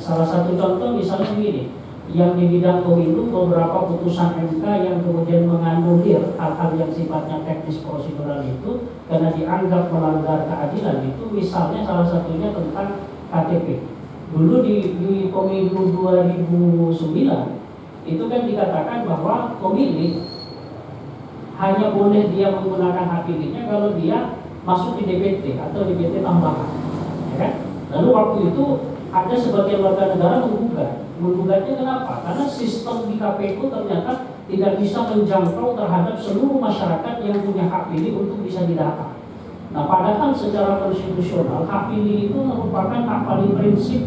Salah satu contoh misalnya begini, yang di bidang pemilu beberapa putusan MK yang kemudian menganulir hal-hal yang sifatnya teknis prosedural itu karena dianggap melanggar keadilan itu, misalnya salah satunya tentang KTP. Dulu di pemilu 2009 itu kan dikatakan bahwa pemilih hanya boleh dia menggunakan hak pilihnya kalau dia masuk di DPT atau DPT tambahan, ya kan? Lalu waktu itu ada sebagian warga negara menggugatnya kenapa? Karena sistem di KPU ternyata tidak bisa menjangkau terhadap seluruh masyarakat yang punya hak pilih untuk bisa didata. Nah, padahal secara konstitusional hak pilih itu merupakan hak paling prinsip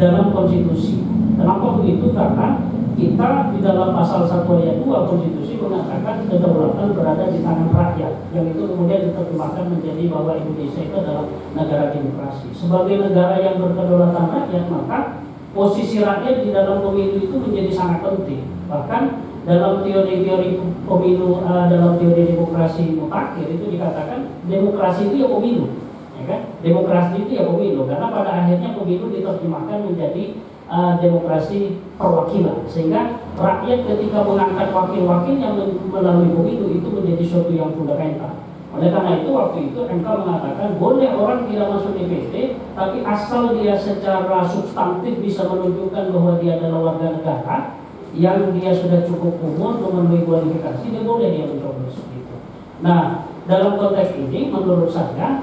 dalam konstitusi. Kenapa begitu? Karena kita di dalam pasal 1 ayat 2 konstitusi mengatakan kedaulatan berada di tangan rakyat, yang itu kemudian diterjemahkan menjadi bahwa Indonesia itu adalah negara demokrasi. Sebagai negara yang berkedaulatan rakyat, maka posisi rakyat di dalam pemilu itu menjadi sangat penting. Bahkan dalam teori-teori pemilu, dalam teori demokrasi mutakhir itu dikatakan demokrasi itu ya pemilu, ya kan? Demokrasi itu ya pemilu, karena pada akhirnya pemilu diterjemahkan menjadi demokrasi perwakilan, sehingga rakyat ketika mengangkat wakil-wakil yang melalui pemilu itu menjadi suatu yang fundamental. Oleh karena itu waktu itu MK mengatakan boleh orang tidak masuk DPT, tapi asal dia secara substantif bisa menunjukkan bahwa dia adalah warga negara yang dia sudah cukup umur memenuhi kualifikasi, dia boleh dia mencoblos gitu. Nah, dalam konteks ini menurut saya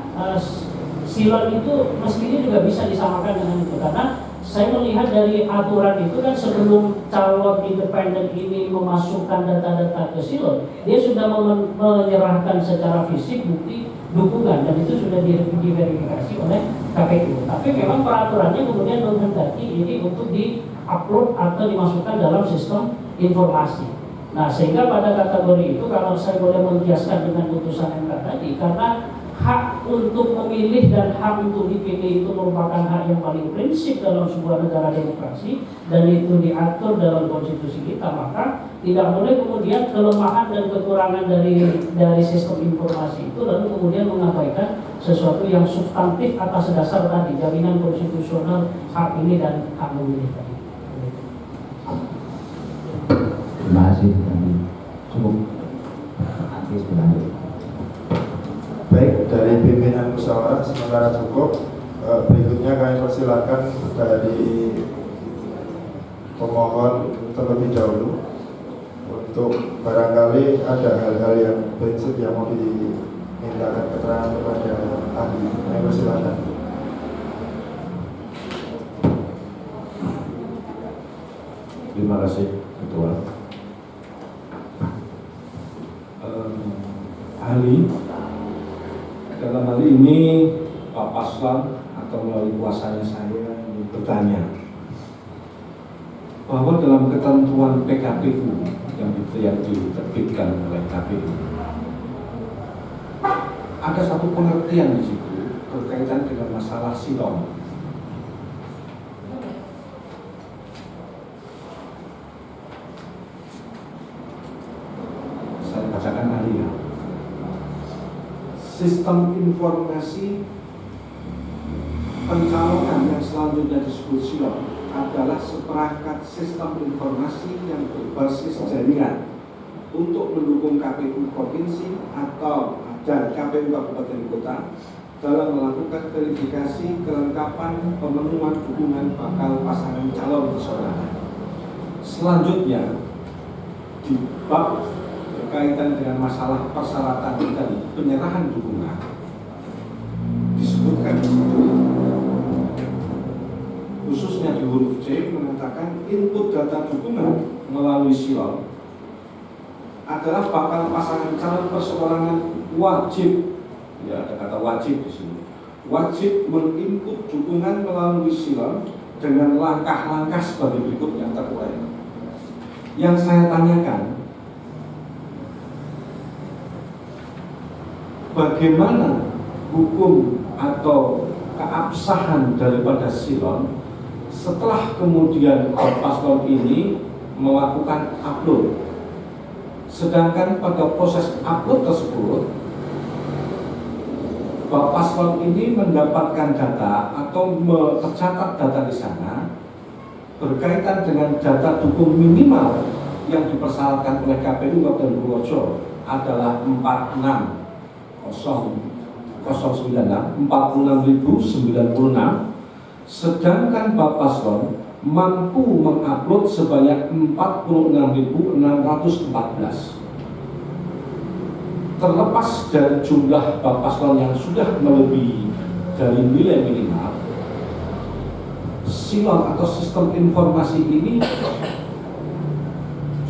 silon itu mestinya juga bisa disamakan dengan itu, karena saya melihat dari aturan itu kan sebelum calon independen ini memasukkan data-data ke silon, dia sudah menyerahkan secara fisik bukti dukungan dan itu sudah diverifikasi oleh KPU. Tapi memang peraturannya kemudian menghendaki ini untuk di-upload atau dimasukkan dalam sistem informasi. Nah, sehingga pada kategori itu kalau saya boleh mengkiaskan dengan putusan MK tadi, karena hak untuk memilih dan hak untuk dipilih itu merupakan hak yang paling prinsip dalam sebuah negara demokrasi dan itu diatur dalam konstitusi kita, maka tidak boleh kemudian kelemahan dan kekurangan dari sistem informasi itu lalu kemudian mengabaikan sesuatu yang substantif atas dasar tadi jaminan konstitusional hak ini dan hak memilih tadi. Terima kasih. Cukup. Nanti sebenarnya. Baik, dari pimpinan musyawarah sementara cukup. Berikutnya kami persilakan dari pemohon terlebih dahulu untuk barangkali ada hal-hal yang prinsip yang mau dimintakan keterangan kepada ahli. Kami persilakan. Terima kasih Ketua. Ahli, dalam hal ini Pak Paslon atau melalui kuasanya saya bertanya bahwa dalam ketentuan PKPU yang diterbitkan oleh KPU ada satu pengertian di situ berkaitan dengan masalah silon. Saya bacakan ahli ya. Sistem informasi pencalonan yang selanjutnya disebut silon adalah seperangkat sistem informasi yang berbasis jaringan untuk mendukung KPU provinsi atau dan KPU kabupaten kota dalam melakukan verifikasi kelengkapan pemenuhan dukungan bakal pasangan calon persoalan. Selanjutnya di bab berkaitan dengan masalah persyaratan tadi penyerahan dukungan disebutkan di situ, khususnya di huruf C mengatakan input data dukungan melalui silon adalah bakal pasangan calon perseorangan wajib, ya ada kata wajib di sini, wajib menginput dukungan melalui silon dengan langkah-langkah sebagai berikut yang terurai. Yang saya tanyakan, bagaimana hukum atau keabsahan daripada silon setelah kemudian paslon ini melakukan upload, sedangkan pada proses upload tersebut paslon ini mendapatkan data atau tercatat data di sana berkaitan dengan data dukung minimal yang dipersyaratkan oleh KPU Kabupaten Purworejo adalah 46.096, sedangkan Pak Paslon mampu mengupload sebanyak 46.614. Terlepas dari jumlah Pak Paslon yang sudah melebihi dari nilai minimal, silon atau sistem informasi ini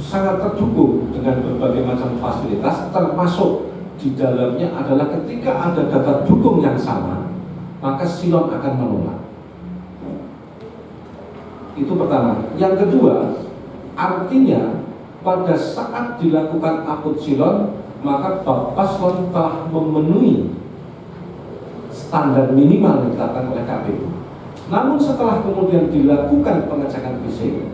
sangat terdukung dengan berbagai macam fasilitas, termasuk di dalamnya adalah ketika ada data dukung yang sama, maka silon akan menolak. Itu pertama. Yang kedua, artinya pada saat dilakukan upload silon, maka paslon telah memenuhi standar minimal yang ditetapkan oleh KPU. Namun setelah kemudian dilakukan pengecekan fisik,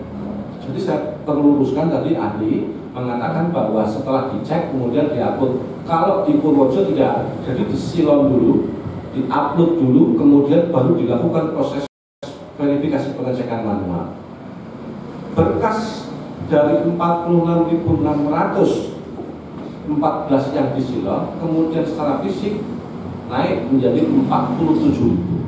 jadi saya perlu luruskan tadi ahli mengatakan bahwa setelah dicek kemudian diupload. Kalau di Purworejo tidak, jadi di silon dulu, diupload dulu, kemudian baru dilakukan proses verifikasi pengecekan manual. Berkas dari 46.600 14 yang disilon, kemudian secara fisik naik menjadi 47.000.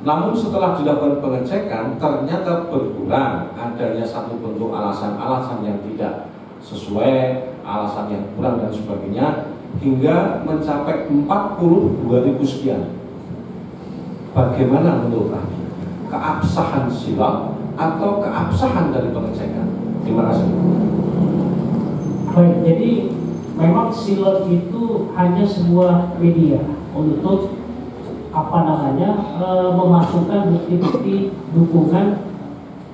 Namun setelah dilakukan pengecekan ternyata berkurang, adanya satu bentuk alasan-alasan yang tidak sesuai, alasan yang kurang dan sebagainya, hingga mencapai 42.000 sekian. Bagaimana menurut Anda? Keabsahan silon atau keabsahan dari pengecekan? Terima kasih. Baik, jadi memang silon itu hanya sebuah media untuk memasukkan bukti-bukti dukungan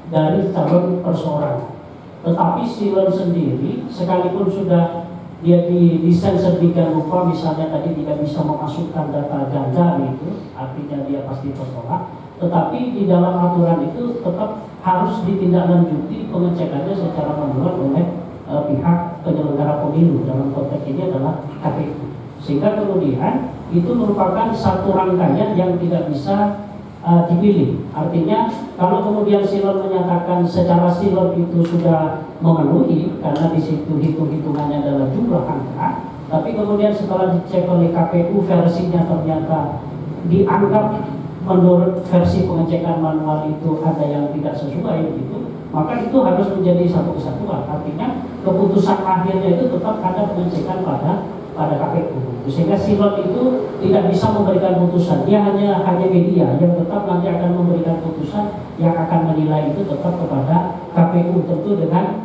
dari calon perseorangan. Tetapi silon sendiri sekalipun sudah dia didesain sedemikian rupa, misalnya tadi tidak bisa memasukkan data ganda itu, artinya dia pasti tertolak. Tetapi di dalam aturan itu tetap harus ditindaklanjuti pengecekannya secara manual oleh pihak penyelenggara pemilu, dalam konteks ini adalah KPU. Sehingga kemudian itu merupakan satu rangkaian yang tidak bisa dipilih. Artinya kalau kemudian silon menyatakan secara silon itu sudah memenuhi, karena di situ hitung-hitungannya adalah jumlah angka, tapi kemudian setelah dicek oleh KPU versinya ternyata dianggap menurut versi pengecekan manual itu ada yang tidak sesuai begitu, maka itu harus menjadi satu kesatuan. Artinya keputusan akhirnya itu tetap ada pengecekan pada KPU. Sehingga silon itu tidak bisa memberikan putusan, dia hanya media yang tetap nanti akan memberikan putusan, yang akan menilai itu tetap kepada KPU, tentu dengan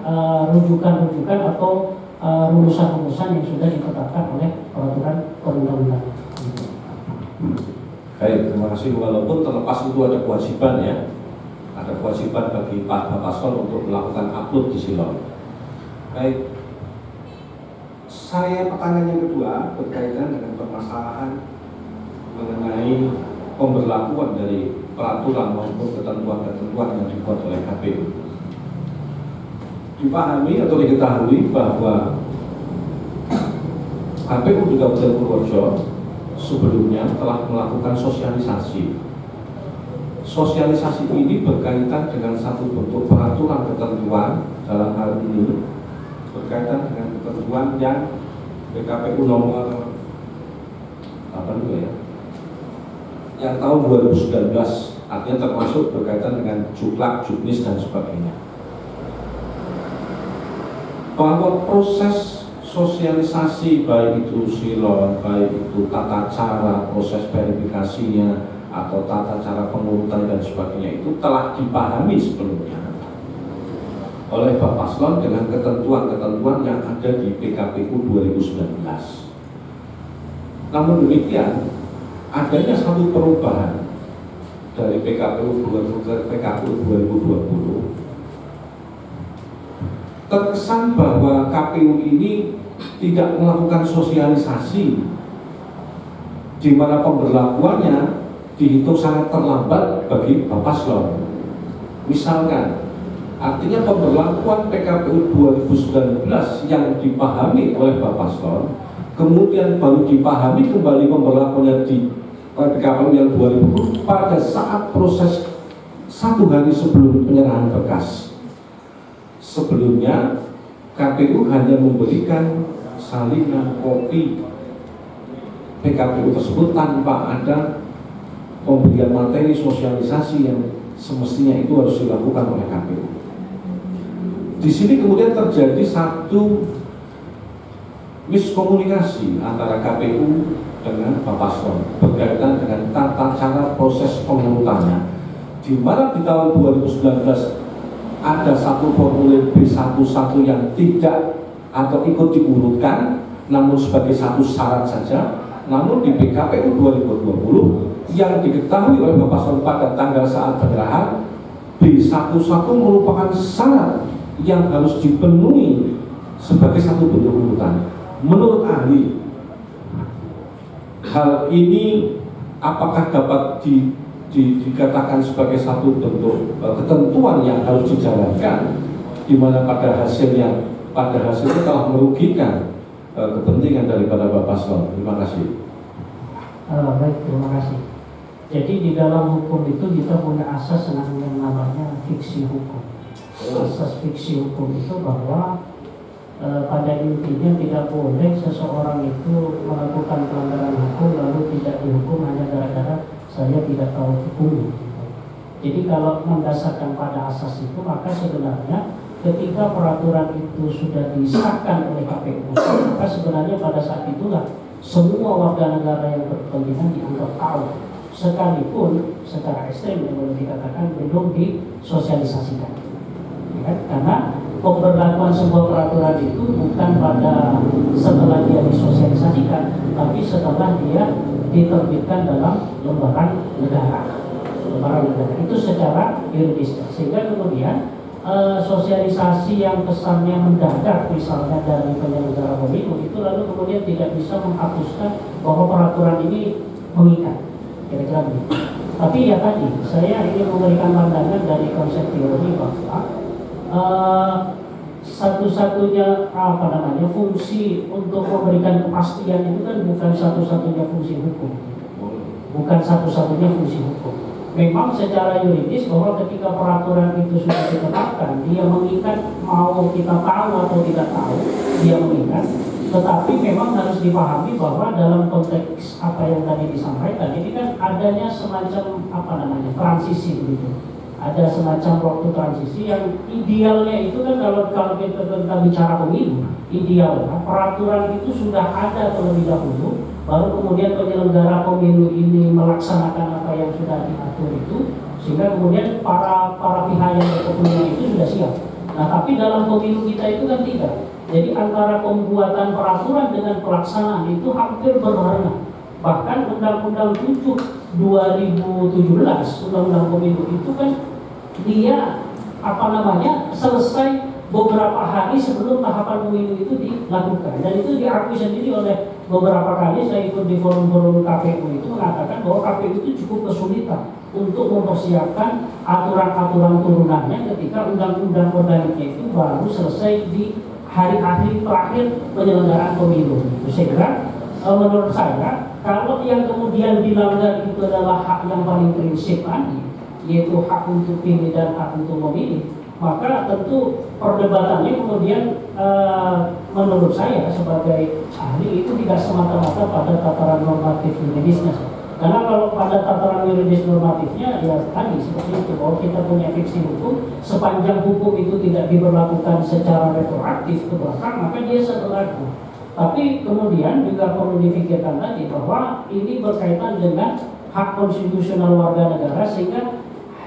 rujukan-rujukan atau rumusan-rumusan yang sudah ditetapkan oleh peraturan perundang-undangan. Baik, terima kasih. Walaupun terlepas itu ada kewajiban ya, ada kewajiban bagi Pak Paslon untuk melakukan upload di silon. Baik, saya pertanyaan yang kedua berkaitan dengan permasalahan mengenai pemberlakuan dari peraturan maupun ketentuan-ketentuan yang dibuat oleh KPU. Dipahami atau diketahui bahwa KPU di Kabupaten Purworejo sebelumnya telah melakukan sosialisasi. Sosialisasi ini berkaitan dengan satu bentuk peraturan ketentuan, dalam hal ini berkaitan dengan ketentuan yang PKPU nomor apa juga ya, yang tahun 2019, artinya termasuk berkaitan dengan juklak, juknis dan sebagainya. Bahwa proses sosialisasi baik itu silon, baik itu tata cara proses verifikasinya atau tata cara pengurutan dan sebagainya itu telah dipahami sebelumnya oleh Pak Paslon dengan ketentuan-ketentuan yang ada di PKPU 2019. Namun demikian, adanya satu perubahan dari PKPU 2020 terkesan bahwa KPU ini tidak melakukan sosialisasi, di mana pemberlakuannya dihitung sangat terlambat bagi Pak Paslon. Misalkan, artinya pemberlakuan PKPU 2019 yang dipahami oleh Pak Paslon, kemudian baru dipahami kembali pemberlakuannya di PKPU yang 2020 pada saat proses 1 hari sebelum penyerahan berkas. Sebelumnya KPU hanya memberikan salinan kopi PKPU tersebut tanpa ada pemberian materi sosialisasi yang semestinya itu harus dilakukan oleh KPU. Di sini kemudian terjadi satu miskomunikasi antara KPU dengan Pak Paslon berkaitan dengan tata cara proses pengurutannya, di mana di tahun 2019 ada satu formulir B11 yang tidak atau ikut diurutkan, namun sebagai satu syarat saja. Namun di PKPU 2020 yang diketahui oleh Bapak Paslon pada tanggal saat penyerahan, B11 merupakan syarat yang harus dipenuhi sebagai satu bentuk urutan. Menurut ahli, hal ini apakah dapat dikatakan sebagai satu bentuk ketentuan yang harus dijalankan, di mana pada hasilnya telah merugikan kepentingan daripada Bapak Paslon? Terima kasih. Baik, terima kasih. Jadi di dalam hukum itu kita punya asas yang namanya fiksi hukum. Asas fiksi hukum itu bahwa pada intinya tidak boleh seseorang itu melakukan pelanggaran hukum lalu tidak dihukum hanya gara-gara saya tidak tahu hukum. Jadi kalau mendasarkan pada asas itu, maka sebenarnya ketika peraturan itu sudah disahkan oleh KPU, maka sebenarnya pada saat itulah semua warga negara yang berkepentingan dianggap tahu, sekalipun secara ekstrem yang boleh dikatakan belum disosialisasikan. Ya, karena pemberlakuan sebuah peraturan itu bukan pada setelah dia disosialisasikan, tapi setelah dia diterbitkan dalam lembaran negara. Itu secara yuridis, sehingga kemudian sosialisasi yang kesannya mendadak misalnya dari penyelenggara pemilu itu lalu kemudian tidak bisa menghapuskan bahwa peraturan ini mengikat, kira-kira begitu. Tapi ya tadi saya ingin memberikan pandangan dari konsep teori bahwa satu-satunya fungsi untuk memberikan kepastian itu kan bukan satu-satunya fungsi hukum, bukan satu-satunya fungsi hukum. Memang secara yuridis bahwa ketika peraturan itu sudah ditetapkan, dia mengikat mau kita tahu atau tidak tahu, dia mengikat. Tetapi memang harus dipahami bahwa dalam konteks apa yang tadi disampaikan, ini kan adanya semacam transisi begitu. Ada semacam waktu transisi yang idealnya itu kan kalau kita bicara pemilu, idealnya peraturan itu sudah ada terlebih dahulu, baru kemudian penyelenggara pemilu ini melaksanakan apa yang sudah diatur itu, sehingga kemudian para pihak yang berkepentingan itu sudah siap. Nah, tapi dalam pemilu kita itu kan tidak. Jadi antara pembuatan peraturan dengan pelaksanaan itu hampir berbarengan. Bahkan Undang-Undang 7 2017, Undang-Undang Pemilu itu kan dia selesai beberapa hari sebelum tahapan pemilu itu dilakukan, dan itu diakui sendiri oleh beberapa kali saya ikut di forum-forum KPU itu mengatakan bahwa KPU itu cukup kesulitan untuk mempersiapkan aturan-aturan turunannya ketika undang-undang organiknya itu baru selesai di hari-hari terakhir penyelenggaraan pemilu. Sehingga menurut saya kalau yang kemudian dilanggar itu adalah hak yang paling prinsip tadi, yaitu hak untuk pilih dan hak untuk memilih, maka tentu perdebatannya kemudian menurut saya sebagai ahli itu tidak semata-mata pada tataran normatif yuridisnya. Karena kalau pada tataran yuridis normatifnya ya tadi seperti itu, bahwa kita punya fiksi hukum, sepanjang hukum itu tidak diberlakukan secara retroaktif ke belakang, maka dia berlaku. Tapi kemudian juga perlu difikirkan tadi bahwa ini berkaitan dengan hak konstitusional warga negara, sehingga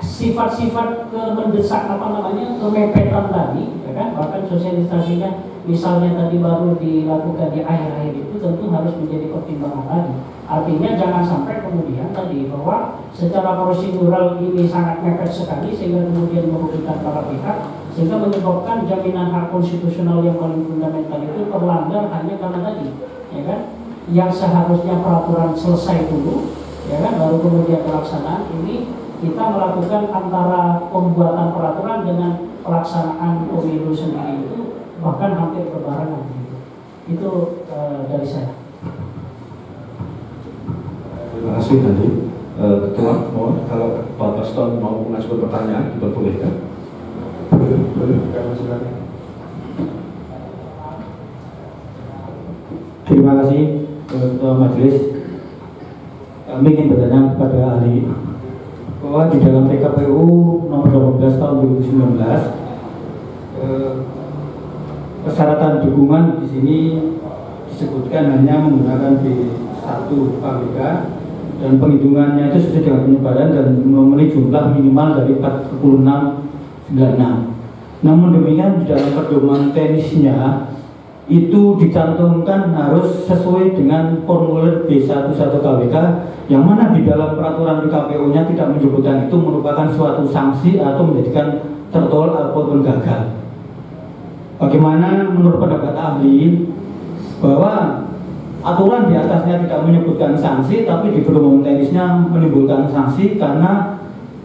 sifat-sifat mendesak kemepetan tadi, ya kan, bahkan sosialisasinya misalnya tadi baru dilakukan di akhir-akhir itu tentu harus menjadi pertimbangan lagi. Artinya jangan sampai kemudian tadi bahwa secara prosedural ini sangat mepet sekali sehingga kemudian merugikan para pihak, sehingga menyebabkan jaminan hak konstitusional yang paling fundamental itu terlanggar hanya karena tadi, ya kan, yang seharusnya peraturan selesai dulu, ya kan, baru kemudian pelaksanaan. Ini kita melakukan antara pembuatan peraturan dengan pelaksanaan pemilu sendiri itu bahkan hampir berbarengan gitu. Itu dari saya. Terima kasih tadi Ketua. Mohon kalau Pak Paston mau mengajukan pertanyaan diperbolehkan. Boleh, kami silakan. Terima kasih Ketua Majelis. Kami ingin bertanya kepada ahli bahwa di dalam PKPU nomor 12 tahun 2019 persyaratan dukungan di sini disebutkan hanya menggunakan B1 KWK dan penghitungannya itu sesuai dengan penyebaran dan memenuhi jumlah minimal dari 4696. Namun demikian di dalam pedoman teknisnya itu dicantumkan harus sesuai dengan formulir B11 KWK, yang mana di dalam peraturan di KPU-nya tidak menyebutkan itu merupakan suatu sanksi atau menjadikan tertolak ataupun gagal. Bagaimana menurut pendapat ahli bahwa aturan di atasnya tidak menyebutkan sanksi, tapi di pedoman teknisnya menimbulkan sanksi karena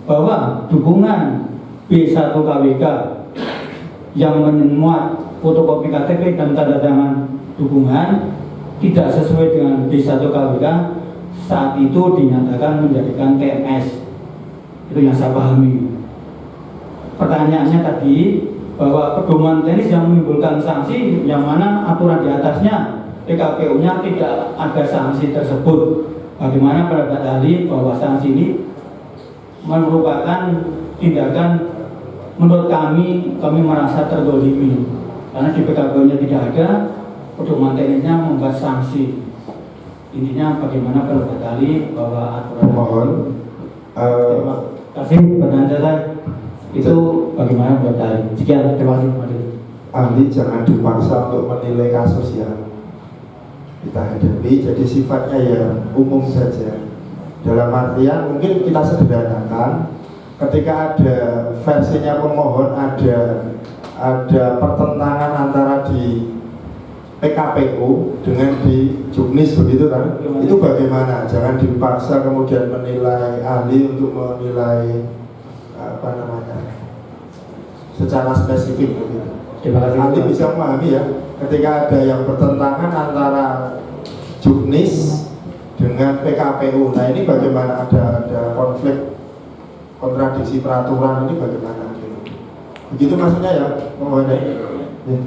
bahwa dukungan B1 KWK yang memuat fotokopi KTP dan tanda tangan dukungan tidak sesuai dengan B1 KWK saat itu dinyatakan menjadikan TMS. Itu yang saya pahami. Pertanyaannya tadi, bahwa pedoman teknis yang menimbulkan sanksi yang mana aturan di atasnya PKPU-nya tidak ada sanksi tersebut. Bagaimana pendapat ahli bahwa sanksi ini merupakan tindakan menurut kami merasa terzolimi karena di PKPU-nya tidak ada, pedoman teknisnya membuat sanksi. Intinya bagaimana pendapat ahli bahwa aturan Mohon terima kasih pertanyaan saya itu bagaimana pendapat ahli. Sekian, terima kasih. ahli jangan dipaksa untuk menilai kasus yang kita hadapi, jadi sifatnya ya umum saja. Dalam artian mungkin kita sederhanakan, ketika ada versinya pemohon ada pertentangan antara di PKPU dengan di Juknis begitu kan? Itu bagaimana? Jangan dipaksa kemudian menilai ahli untuk menilai secara spesifik begitu. Ahli bisa memahami ya, ketika ada yang bertentangan antara Juknis dengan PKPU. Nah ini bagaimana, ada konflik kontradiksi peraturan ini bagaimana? Begitu maksudnya ya, mohon ya.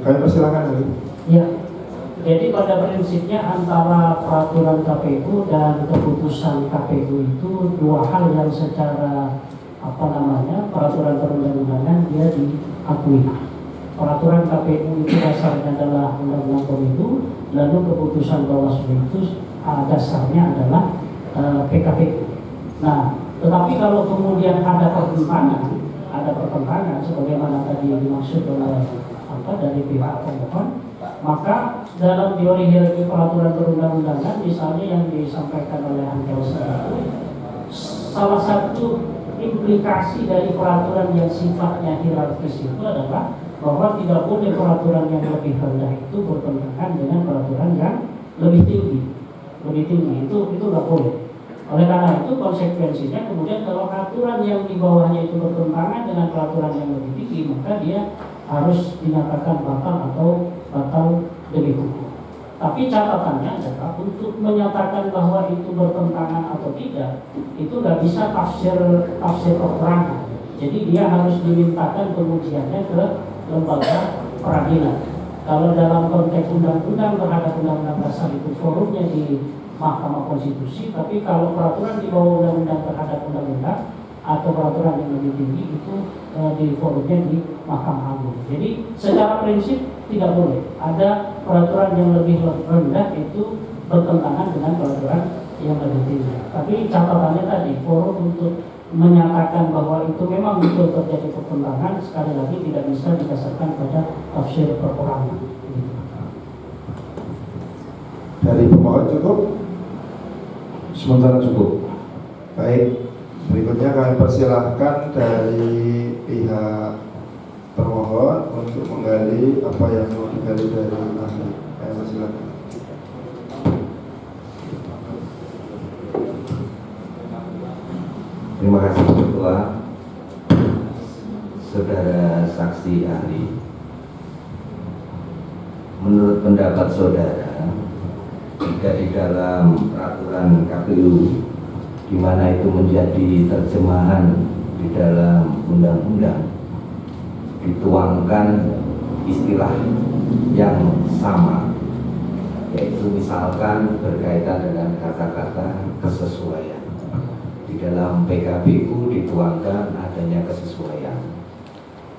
Kami persilakan ahli. Ya. Jadi pada prinsipnya antara peraturan KPU dan keputusan KPU itu dua hal yang secara peraturan perundang-undangan dia diakui. Peraturan KPU itu dasarnya adalah Undang-Undang Pemilu, lalu keputusan Bawaslu itu dasarnya adalah PKPU. Nah, tetapi kalau kemudian ada pertentangan sebagaimana tadi dimaksud oleh dari pihak pemohon, maka dalam teori hierarki peraturan perundang-undangan misalnya yang disampaikan oleh Hankelsen itu salah satu implikasi dari peraturan yang sifatnya hierarkis itu adalah bahwa tidak boleh peraturan yang lebih rendah itu bertentangan dengan peraturan yang lebih tinggi itu nggak boleh. Oleh karena itu konsekuensinya kemudian kalau aturan yang di bawahnya itu bertentangan dengan peraturan yang lebih tinggi, maka dia harus dinyatakan batal demi hukum. Tapi catatannya adalah untuk menyatakan bahwa itu bertentangan atau tidak, itu nggak bisa tafsir peperangan. Jadi dia harus dimintakan pengujiannya ke lembaga peradilan. Kalau dalam konteks undang-undang terhadap undang-undang dasar itu forumnya di Mahkamah Konstitusi, tapi kalau peraturan di bawah undang-undang terhadap undang-undang atau peraturan yang lebih tinggi itu di forumnya di Mahkamah Agung. Jadi secara prinsip tidak boleh ada peraturan yang lebih rendah itu bertentangan dengan peraturan yang lebih tinggi. Tapi catatannya tadi, forum untuk menyatakan bahwa itu memang betul terjadi pertentangan, sekali lagi tidak bisa didasarkan pada tafsir peperangan. Dari pemohon cukup? Sementara cukup. Baik, berikutnya kami persilahkan dari pihak termohon untuk menggali apa yang mau digali dari ahli. Kami persilahkan. Terima kasih Ketua, saudara saksi ahli. Menurut pendapat saudara, jika di dalam peraturan KPU di mana itu menjadi terjemahan di dalam undang-undang dituangkan istilah yang sama, yaitu misalkan berkaitan dengan kata-kata kesesuaian. Di dalam PKPU dituangkan adanya kesesuaian.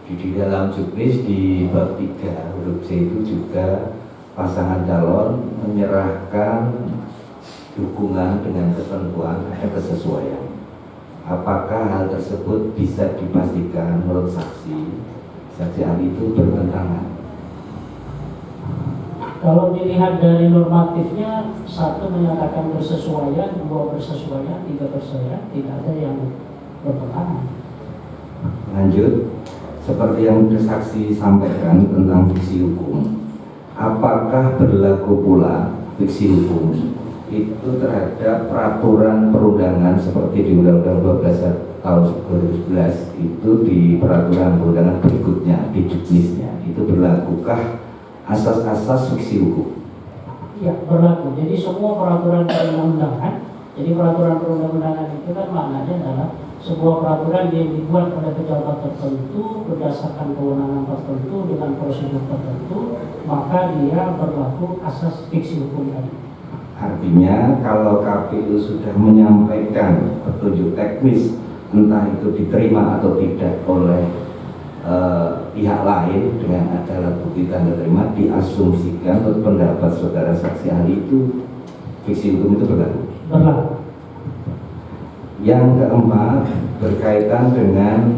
Di dalam Juknis di bab 3 huruf C itu juga pasangan calon menyerahkan dukungan dengan ketentuan ada kesesuaian. Apakah hal tersebut bisa dipastikan menurut saksi ahli itu bertentangan? Kalau dilihat dari normatifnya, satu menyatakan bersesuaian, dua bersesuaian, tiga bersesuaian, tidak ada yang bertentangan. Lanjut, seperti yang saksi sampaikan tentang fiksi hukum, apakah berlaku pula fiksi hukum itu terhadap peraturan perundangan seperti di Undang-Undang 12 tahun 2011 itu di peraturan perundangan berikutnya di juknisnya itu berlakukah asas-asas fiksi hukum? Ya, berlaku. Jadi semua peraturan perundang-undangan, jadi peraturan perundang-undangan itu kan maknanya adalah sebuah peraturan yang dibuat oleh pejabat tertentu berdasarkan kewenangan tertentu dengan prosedur tertentu, maka dia berlaku asas fiksi hukum tadi. Artinya kalau KPU sudah menyampaikan petunjuk teknis, entah itu diterima atau tidak oleh pihak lain dengan ada alat bukti tanda terima, diasumsikan menurut pendapat saudara saksi ahli itu fiksi hukum itu berlaku. Yang keempat berkaitan dengan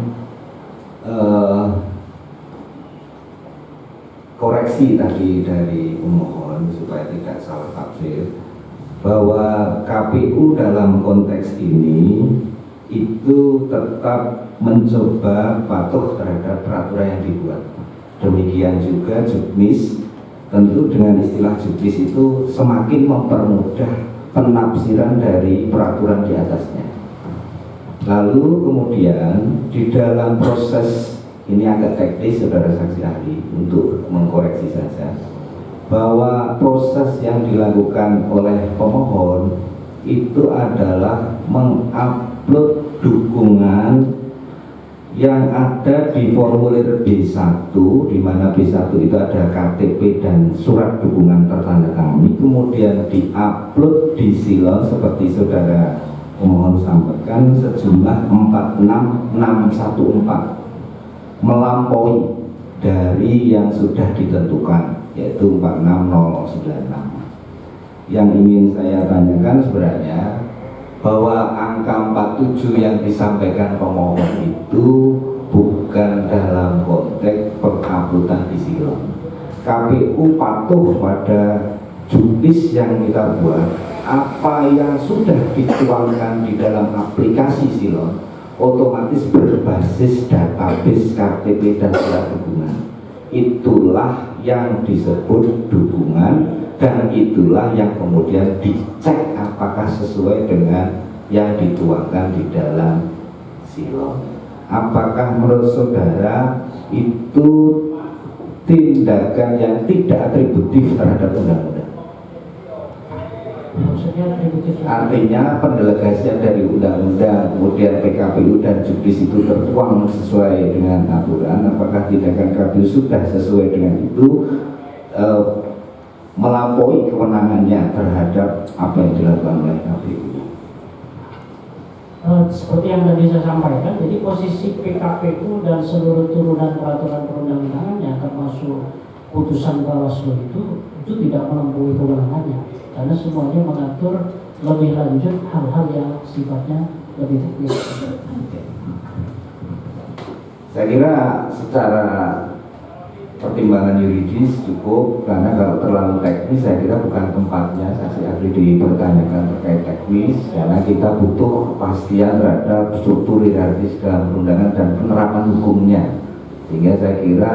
koreksi tadi dari pemohon supaya tidak salah tafsir, bahwa KPU dalam konteks ini itu tetap mencoba patuh terhadap peraturan yang dibuat. Demikian juga juknis, tentu dengan istilah juknis itu semakin mempermudah penafsiran dari peraturan di atasnya. Lalu kemudian di dalam proses ini agak teknis saudara saksi ahli untuk mengkoreksi saja, bahwa proses yang dilakukan oleh pemohon itu adalah mengupload dukungan yang ada di formulir B1, di mana B1 itu ada KTP dan surat dukungan tertanda tangani, kemudian diupload di silon seperti saudara pemohon sampaikan sejumlah 46614, melampaui dari yang sudah ditentukan yaitu 46096. Yang ingin saya tanyakan sebenarnya bahwa angka 47 yang disampaikan pemohon itu bukan dalam konteks penguploadan di silon. KPU patuh pada juknis yang kita buat. Apa yang sudah dituangkan di dalam aplikasi silon otomatis berbasis database KTP dan surat dukungan. Itulah yang disebut dukungan, dan itulah yang kemudian dicek apakah sesuai dengan yang dituangkan di dalam silon. Apakah menurut saudara itu tindakan yang tidak atributif terhadap undang-undang? Artinya pendelegasian dari undang-undang, kemudian PKPU dan juknis itu tertuang sesuai dengan aturan. Apakah tindakan KPU sudah sesuai dengan itu, melampaui kewenangannya terhadap apa yang dilakukan oleh KPU? Seperti yang tadi saya sampaikan, jadi posisi PKPU dan seluruh turunan peraturan perundang-undangannya termasuk putusan Bawaslu itu tidak melampaui kewenangannya, karena semuanya mengatur lebih lanjut hal-hal yang sifatnya lebih teknis. Saya kira secara pertimbangan yuridis cukup, karena kalau terlalu teknis saya kira bukan tempatnya saksi ahli dipertanyakan terkait teknis, karena kita butuh kepastian terhadap struktur hierarkis dalam perundangan dan penerapan hukumnya, sehingga saya kira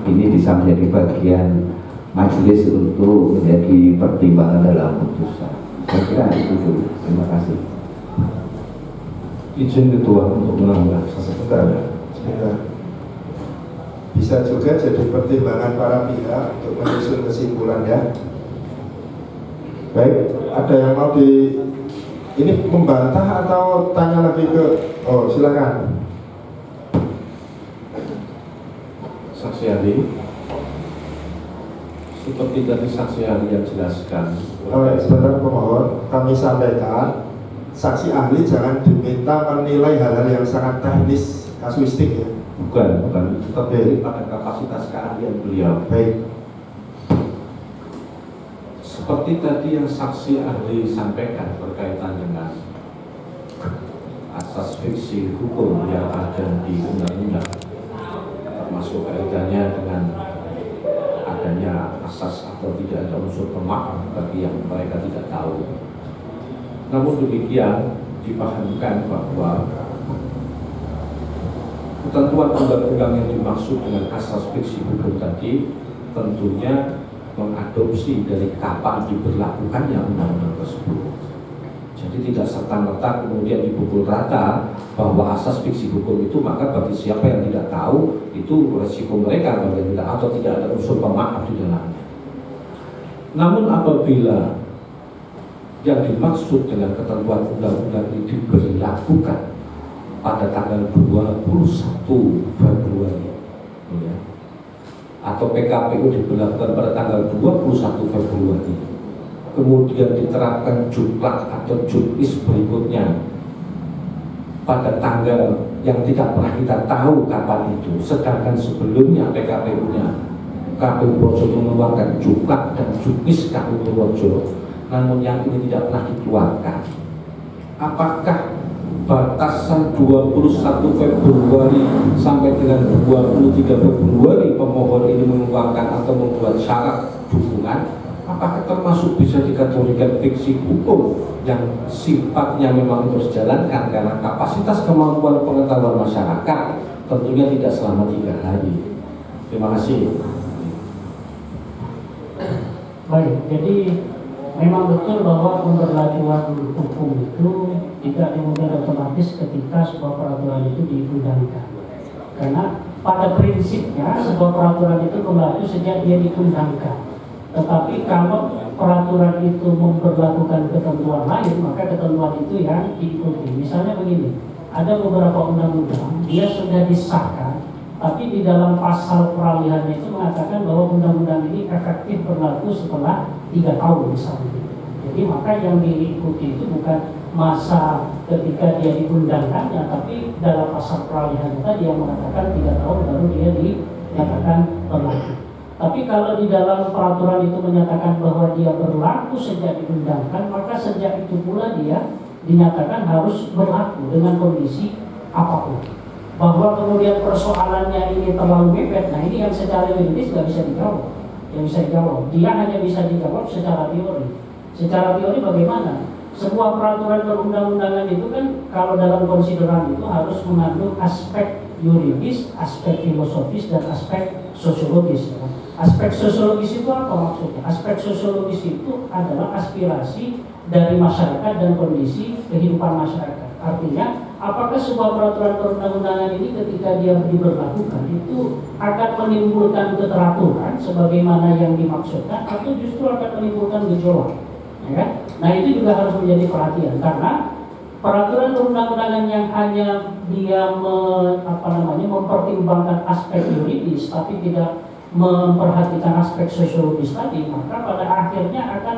ini bisa menjadi bagian majelis untuk menjadi pertimbangan dalam putusan. Saya kira itu dulu. Terima kasih. Izin ketua untuk menambah Sebentar. Bisa juga jadi pertimbangan para pihak untuk menyusun kesimpulan ya. Baik, ada yang mau ini membantah atau tanya lagi ke? Oh, silakan. saksi ahli. Seperti tadi saksi ahli yang jelaskan. Sebentar pemohon, kami sampaikan saksi ahli jangan diminta menilai hal-hal yang sangat teknis kasuistik ya. Bukan, tetapi pada kapasitas keahlian beliau. Baik. Seperti tadi yang saksi ahli sampaikan berkaitan dengan asas fiksi hukum yang ada di undang-undang, termasuk kaitannya dengan adanya asas atau tidak ada unsur pemaaf bagi yang mereka tidak tahu. Namun demikian dipahamkan bahwa ketentuan undang-undang yang dimaksud dengan asas fiksi hukum tadi tentunya mengadopsi dari kapan diberlakukannya undang-undang tersebut. Jadi tidak serta-merta kemudian dipukul rata bahwa asas fiksi hukum itu maka bagi siapa yang tidak tahu itu resiko mereka bagi yang tidak, atau tidak ada unsur pemaaf di dalamnya. Namun apabila yang dimaksud dengan ketentuan undang-undang ini diberlakukan pada tanggal 21 Februari ya. Atau PKPU diberlakukan pada tanggal 21 Februari, kemudian diterapkan juklak atau jukis berikutnya pada tanggal yang tidak pernah kita tahu kapan itu, sedangkan sebelumnya PKPU-nya KPU Purworejo mengeluarkan juklak dan jukis KPU Purworejo, namun yang ini tidak pernah dikeluarkan. Apakah batasan 21 Februari sampai dengan 23 Februari pemohon ini mengeluarkan atau membuat syarat dukungan, apakah termasuk bisa dikategorikan fiksi hukum yang sifatnya memang terus dijalankan karena kapasitas kemampuan pengetahuan masyarakat tentunya tidak selama 3 hari. Terima kasih. Baik, jadi memang betul bahwa pemberlakuan hukum itu tidak kemudian otomatis ketika sebuah peraturan itu diundangkan. Karena pada prinsipnya sebuah peraturan itu berlaku sejak dia diundangkan. Tetapi kalau peraturan itu memberlakukan ketentuan lain, maka ketentuan itu yang diikuti. Misalnya begini, ada beberapa undang-undang dia sudah disahkan, tapi di dalam pasal peralihannya itu mengatakan bahwa undang-undang ini efektif berlaku setelah 3 tahun misalnya. Jadi maka yang diikuti itu bukan masa ketika dia diundangkannya, tapi dalam pasal peralihan tadi yang mengatakan 3 tahun baru dia dinyatakan berlaku. Tapi kalau di dalam peraturan itu menyatakan bahwa dia berlaku sejak diundangkan, maka sejak itu pula dia dinyatakan harus berlaku dengan kondisi apapun. Bahwa kemudian persoalannya ini terlalu mepet, nah ini yang secara yuridis nggak bisa dijawab. Yang bisa dijawab, dia hanya bisa dijawab secara teori. Secara teori bagaimana? Sebuah peraturan perundang-undangan itu kan kalau dalam konsideran itu harus mengandung aspek yuridis, aspek filosofis, dan aspek sosiologis. Aspek sosiologis itu apa maksudnya? Aspek sosiologis itu adalah aspirasi dari masyarakat dan kondisi kehidupan masyarakat. Artinya, apakah sebuah peraturan perundang-undangan ini ketika dia diberlakukan itu akan menimbulkan keteraturan sebagaimana yang dimaksudkan, atau justru akan menimbulkan gejolak? Ya kan? Nah itu juga harus menjadi perhatian, karena peraturan perundang-undangan yang hanya dia mempertimbangkan aspek yuridis tapi tidak memperhatikan aspek sosiologis tadi, maka pada akhirnya akan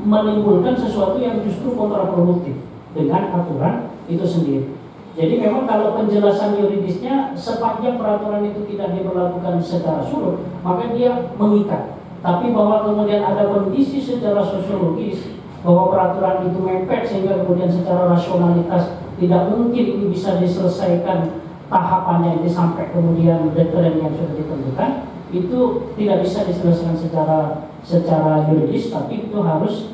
menimbulkan sesuatu yang justru kontraproduktif dengan aturan itu sendiri. Jadi memang kalau penjelasan yuridisnya sepanjang peraturan itu tidak diberlakukan secara surut, maka dia mengikat. Tapi bahwa kemudian ada kondisi secara sosiologis bahwa peraturan itu mepet sehingga kemudian secara rasionalitas tidak mungkin ini bisa diselesaikan tahapannya ini sampai kemudian deadline yang sudah ditentukan, itu tidak bisa diselesaikan secara yuridis, tapi itu harus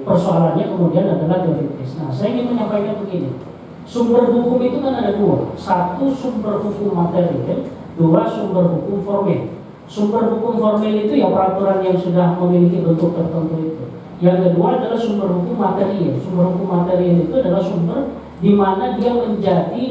persoalannya kemudian adalah teoritis. Nah, saya ingin menyampaikan begini, sumber hukum itu kan ada 2, 1 sumber hukum material, 2 sumber hukum formil. Sumber hukum formil itu ya peraturan yang sudah memiliki bentuk tertentu itu. Yang kedua adalah sumber hukum material. Sumber hukum material itu adalah sumber di mana dia menjadi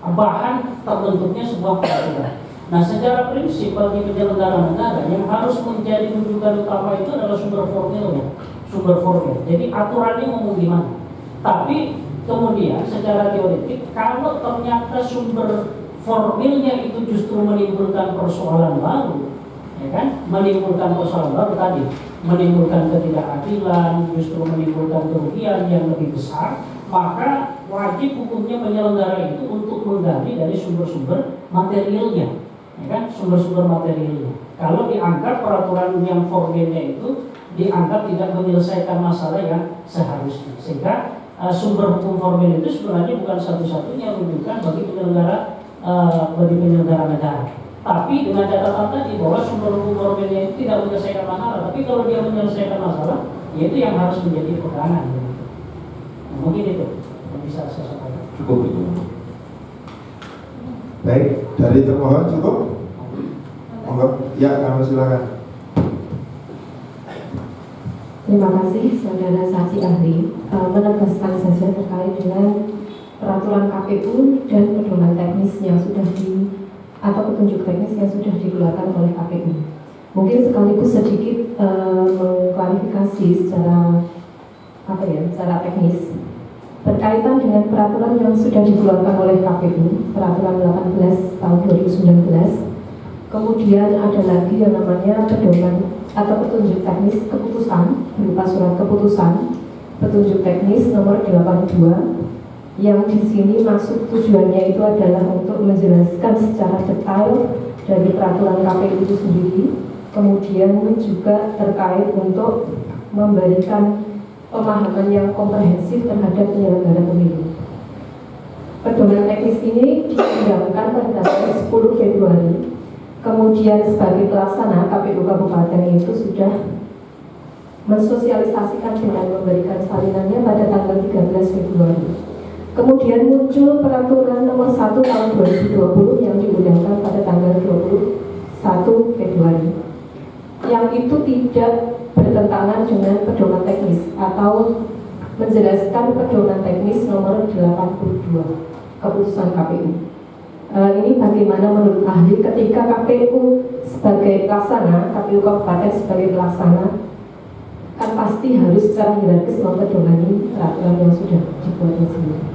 bahan terbentuknya sebuah peraturan. Nah, secara prinsip bagi penyelenggara negara yang harus menjadi rujukan utama itu adalah sumber formilnya, sumber formil. Jadi aturannya mau gimana? Tapi kemudian secara teoretik kalau ternyata sumber formilnya itu justru menimbulkan persoalan baru, ya kan? Menimbulkan persoalan baru tadi, menimbulkan ketidakadilan, justru menimbulkan kerugian yang lebih besar, maka wajib hukumnya penyelenggara itu untuk menggali dari sumber-sumber materialnya. Ya kan, sumber-sumber materialnya. Kalau dianggap peraturan yang formilnya itu dianggap tidak menyelesaikan masalah yang seharusnya, sehingga sumber hukum formil itu sebenarnya bukan satu-satunya rujukan bagi penyelenggara negara. Tapi dengan catatan tadi bahwa sumber hukum formilnya itu tidak menyelesaikan masalah, tapi kalau dia menyelesaikan masalah, ya itu yang harus menjadi pegangan. Nah, mungkin itu yang bisa saya sampaikan. Cukup itu. Baik, dari termohon cukup? Monggo, ya, kamu silakan. Terima kasih saudara saksi ahli, menegaskan saja terkait dengan peraturan KPU dan pedoman teknis yang sudah atau petunjuk teknis yang sudah dikeluarkan oleh KPU. Mungkin sekaligus sedikit mengklarifikasi secara teknis berkaitan dengan peraturan yang sudah dikeluarkan oleh KPU, peraturan 18 tahun 2019. Kemudian ada lagi yang namanya pedoman atau petunjuk teknis keputusan berupa surat keputusan petunjuk teknis nomor 82 yang di sini maksud tujuannya itu adalah untuk menjelaskan secara detail dari peraturan KPU itu sendiri, kemudian juga terkait untuk memberikan pemahaman yang komprehensif terhadap penyelenggara pemilu. Pedoman teknis ini diundangkan pada tanggal 10 Februari. Kemudian sebagai pelaksana, KPU Kabupaten itu sudah mensosialisasikan dengan memberikan salinannya pada tanggal 13 Februari. Kemudian muncul peraturan nomor 1 tahun 2020 yang diundangkan pada tanggal 21 Februari. Yang itu tidak bertentangan dengan pedoman teknis atau menjelaskan pedoman teknis nomor 82 keputusan KPU. Ini bagaimana menurut ahli ketika KPU sebagai pelaksana, KPU Kabupaten sebagai pelaksana kan pasti harus secara hierarkis mempedomani peraturan yang sudah dibuat sendiri.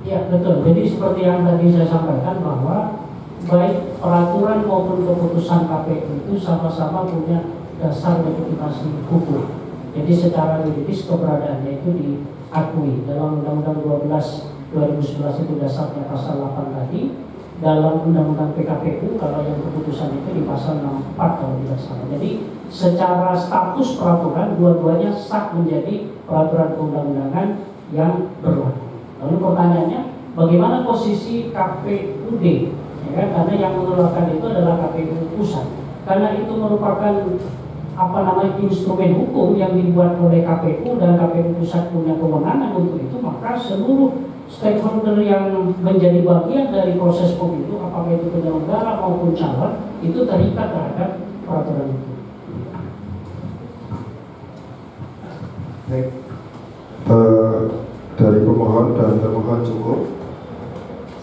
Ya betul, jadi seperti yang tadi saya sampaikan bahwa baik peraturan maupun keputusan KPU itu sama-sama punya dasar legitimasi hukum. Jadi secara yuridis keberadaannya itu diakui dalam Undang-Undang 12 2011 itu dasarnya pasal 8 tadi, dalam Undang-Undang PKPU kalau yang keputusan itu di pasal 64 kalau tidak salah. Jadi secara status peraturan dua-duanya sah menjadi peraturan perundang-undangan yang berlaku. Lalu pertanyaannya, bagaimana posisi KPUD? Ya kan? Karena yang mengeluarkan itu adalah KPU pusat. Karena itu merupakan instrumen hukum yang dibuat oleh KPU dan KPU pusat punya kewenangan untuk itu, maka seluruh stakeholder yang menjadi bagian dari proses pemilu, apakah itu penyelenggara maupun calon, itu terikat terhadap peraturan itu. Baik, dari pemohon dan termohon cukup.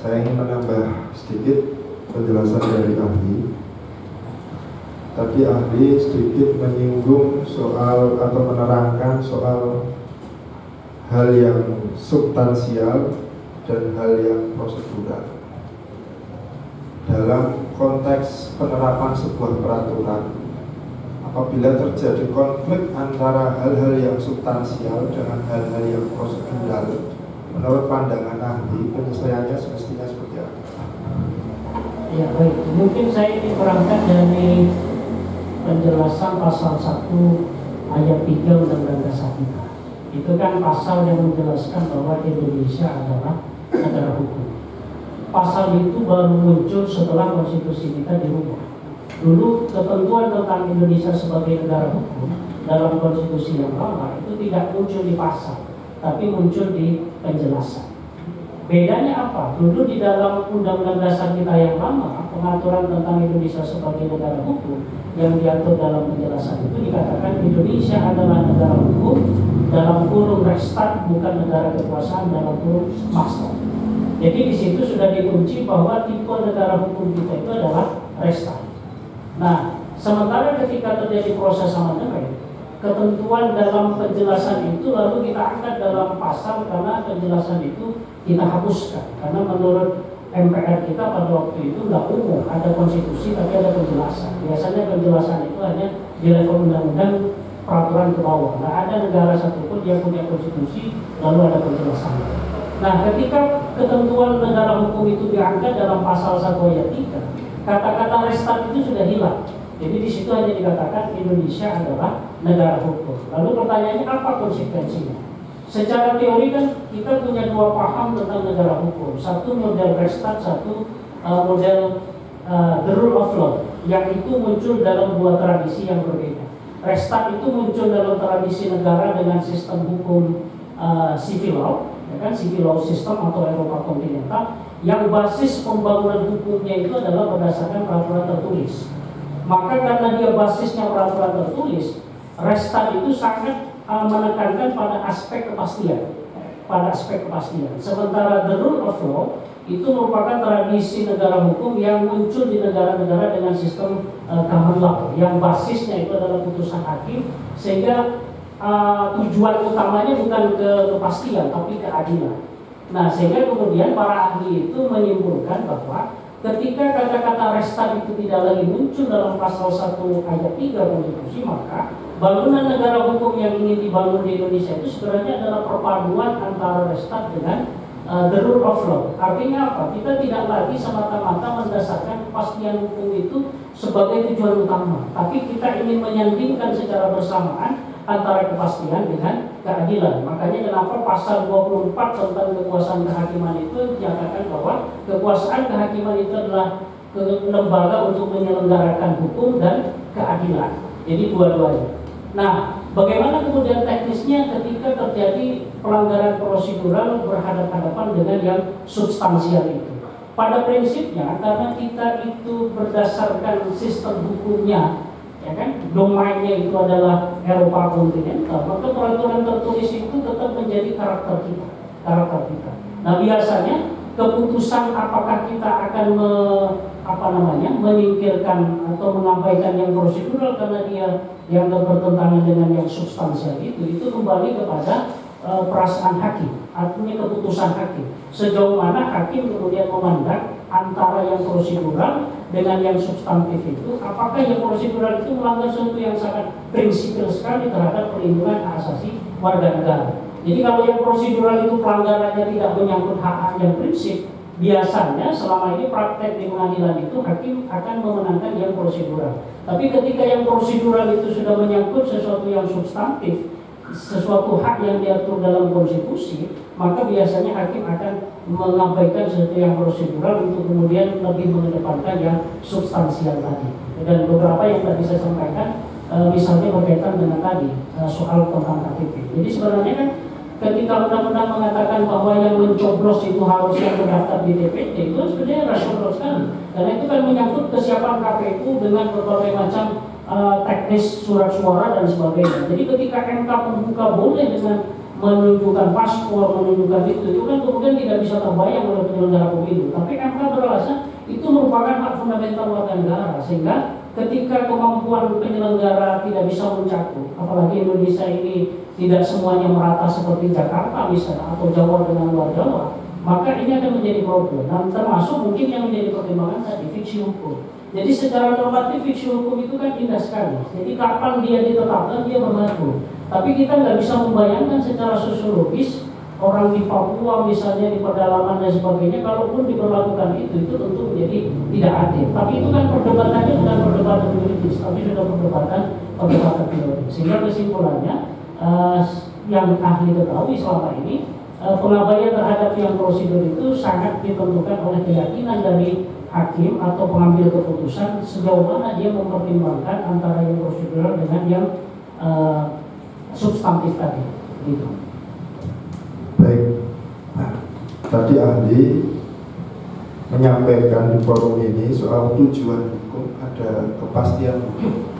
Saya ingin menambah sedikit penjelasan dari ahli. Tadi ahli sedikit menyinggung soal atau menerangkan soal hal yang substansial dan hal yang prosedural. Dalam konteks penerapan sebuah peraturan, apabila terjadi konflik antara hal-hal yang substansial dengan hal-hal yang prosedural, menurut pandangan ahli, penyelesaiannya semestinya seperti apa? Ya baik, mungkin saya ingin berangkat dari penjelasan pasal 1 ayat 3 Undang-Undang Dasar kita. Itu kan pasal yang menjelaskan bahwa Indonesia adalah negara hukum. Pasal itu baru muncul setelah konstitusi kita dirubah. Dulu ketentuan tentang Indonesia sebagai negara hukum dalam konstitusi yang lama itu tidak muncul di pasal, tapi muncul di penjelasan. Bedanya apa? Dulu di dalam Undang-Undang Dasar kita yang lama, pengaturan tentang Indonesia sebagai negara hukum yang diatur dalam penjelasan itu dikatakan Indonesia adalah negara hukum dalam kurung Reichsstaat, bukan negara kekuasaan dalam kurung Master. Jadi di situ sudah dikunci bahwa tipe negara hukum kita itu adalah Reichsstaat. Nah, sementara ketika terjadi proses amandemen, ketentuan dalam penjelasan itu lalu kita angkat dalam pasal karena penjelasan itu kita hapuskan. Karena menurut MPR kita pada waktu itu nggak umum, ada konstitusi tapi ada penjelasan. Biasanya penjelasan itu hanya di level undang-undang peraturan ke bawah. Nggak ada negara satupun yang punya konstitusi lalu ada penjelasan. Nah, ketika ketentuan negara hukum itu diangkat dalam pasal 1 ayat 3, kata-kata Reichsstaat itu sudah hilang. Jadi di situ hanya dikatakan Indonesia adalah negara hukum. Lalu pertanyaannya apa konsekuensinya? Secara teori kan kita punya dua paham tentang negara hukum. Satu model Reichsstaat, satu model the rule of law, yang itu muncul dalam dua tradisi yang berbeda. Reichsstaat itu muncul dalam tradisi negara dengan sistem hukum civil law, ya kan, civil law system atau Eropa kontinental, yang basis pembangunan hukumnya itu adalah berdasarkan peraturan tertulis. Maka karena dia basisnya peraturan tertulis, Reichsstaat itu sangat menekankan pada aspek kepastian, Sementara the rule of law itu merupakan tradisi negara hukum yang muncul di negara-negara dengan sistem common law, yang basisnya itu adalah putusan hakim, sehingga tujuan utamanya bukan kepastian tapi keadilan. Nah, sehingga kemudian para ahli itu menyimpulkan bahwa ketika kata-kata restart itu tidak lagi muncul dalam pasal 1 ayat 3 konstitusi, maka bangunan negara hukum yang ingin dibangun di Indonesia itu sebenarnya adalah perpaduan antara restart dengan the rule of law. Artinya apa? Kita tidak lagi semata-mata mendasarkan kepastian hukum itu sebagai tujuan utama, tapi kita ingin menyandingkan secara bersamaan antara kepastian dengan keadilan. Makanya kenapa pasal 24 tentang kekuasaan kehakiman itu dinyatakan bahwa kekuasaan kehakiman itu adalah lembaga untuk menyelenggarakan hukum dan keadilan. Jadi dua-duanya. Nah, bagaimana kemudian teknisnya ketika terjadi pelanggaran prosedural berhadapan-hadapan dengan yang substansial itu? Pada prinsipnya, karena kita itu berdasarkan sistem hukumnya, ya kan, domainnya itu adalah Eropa kontinental, maka peraturan tertulis itu tetap menjadi karakter kita. Nah, biasanya keputusan apakah kita akan menyingkirkan atau mengabaikan yang prosedural karena dia dianggap bertentangan dengan yang substansial itu kembali kepada perasaan hakim, artinya keputusan hakim. Sejauh mana hakim kemudian memandang antara yang prosedural dengan yang substantif itu, apakah yang prosedural itu melanggar sesuatu yang sangat prinsipil sekali terhadap perlindungan hak asasi warga negara. Jadi kalau yang prosedural itu pelanggarannya tidak menyangkut hak yang prinsip, biasanya selama ini praktek di pengadilan itu hakim akan memenangkan yang prosedural. Tapi ketika yang prosedural itu sudah menyangkut sesuatu yang substantif, sesuatu hak yang diatur dalam konstitusi, maka biasanya hakim akan mengabaikan sesuatu yang prosedural untuk kemudian lebih mengedepankan yang substansial tadi. Dan beberapa yang tadi saya sampaikan, misalnya berkaitan dengan tadi soal tentang KTP. Jadi sebenarnya kan ketika undang-undang mengatakan bahwa yang mencoblos itu harus yang terdaftar di DPT, itu sebenarnya rasional sekali. Karena itu kan menyangkut kesiapan KPU dengan berbagai macam teknis surat suara dan sebagainya. Jadi ketika MK membuka boleh dengan menunjukkan paspor, menunjukkan itu kan kemudian tidak bisa terbayang oleh penyelenggara pemilu. Tapi MK beralasan itu merupakan hak fundamental warga negara, sehingga ketika kemampuan penyelenggara tidak bisa mencakup, apalagi Indonesia ini tidak semuanya merata seperti Jakarta misalnya atau Jawa dengan luar Jawa, maka ini akan menjadi problem. Dan termasuk mungkin yang menjadi pertimbangan tadi fiksi hukum. Jadi secara normatif fiksi hukum itu kan indah sekali. Jadi kapan dia ditetapkan dia berlaku. Tapi kita nggak bisa membayangkan secara sosiologis orang di Papua misalnya di pedalaman dan sebagainya, kalaupun diberlakukan itu tentu menjadi tidak adil. Tapi itu kan perdebatannya bukan perdebatan politis, tapi sudah perdebatan teori. Sehingga kesimpulannya yang ahli ketahui selama ini pengabaian terhadap yang prosedur itu sangat ditentukan oleh keyakinan dari hakim atau pengambil keputusan sejauh mana dia mempertimbangkan antara yang prosedural dengan yang substantif tadi. Gitu. Baik, nah, tadi ahli menyampaikan di forum ini soal tujuan hukum, ada kepastian hukum,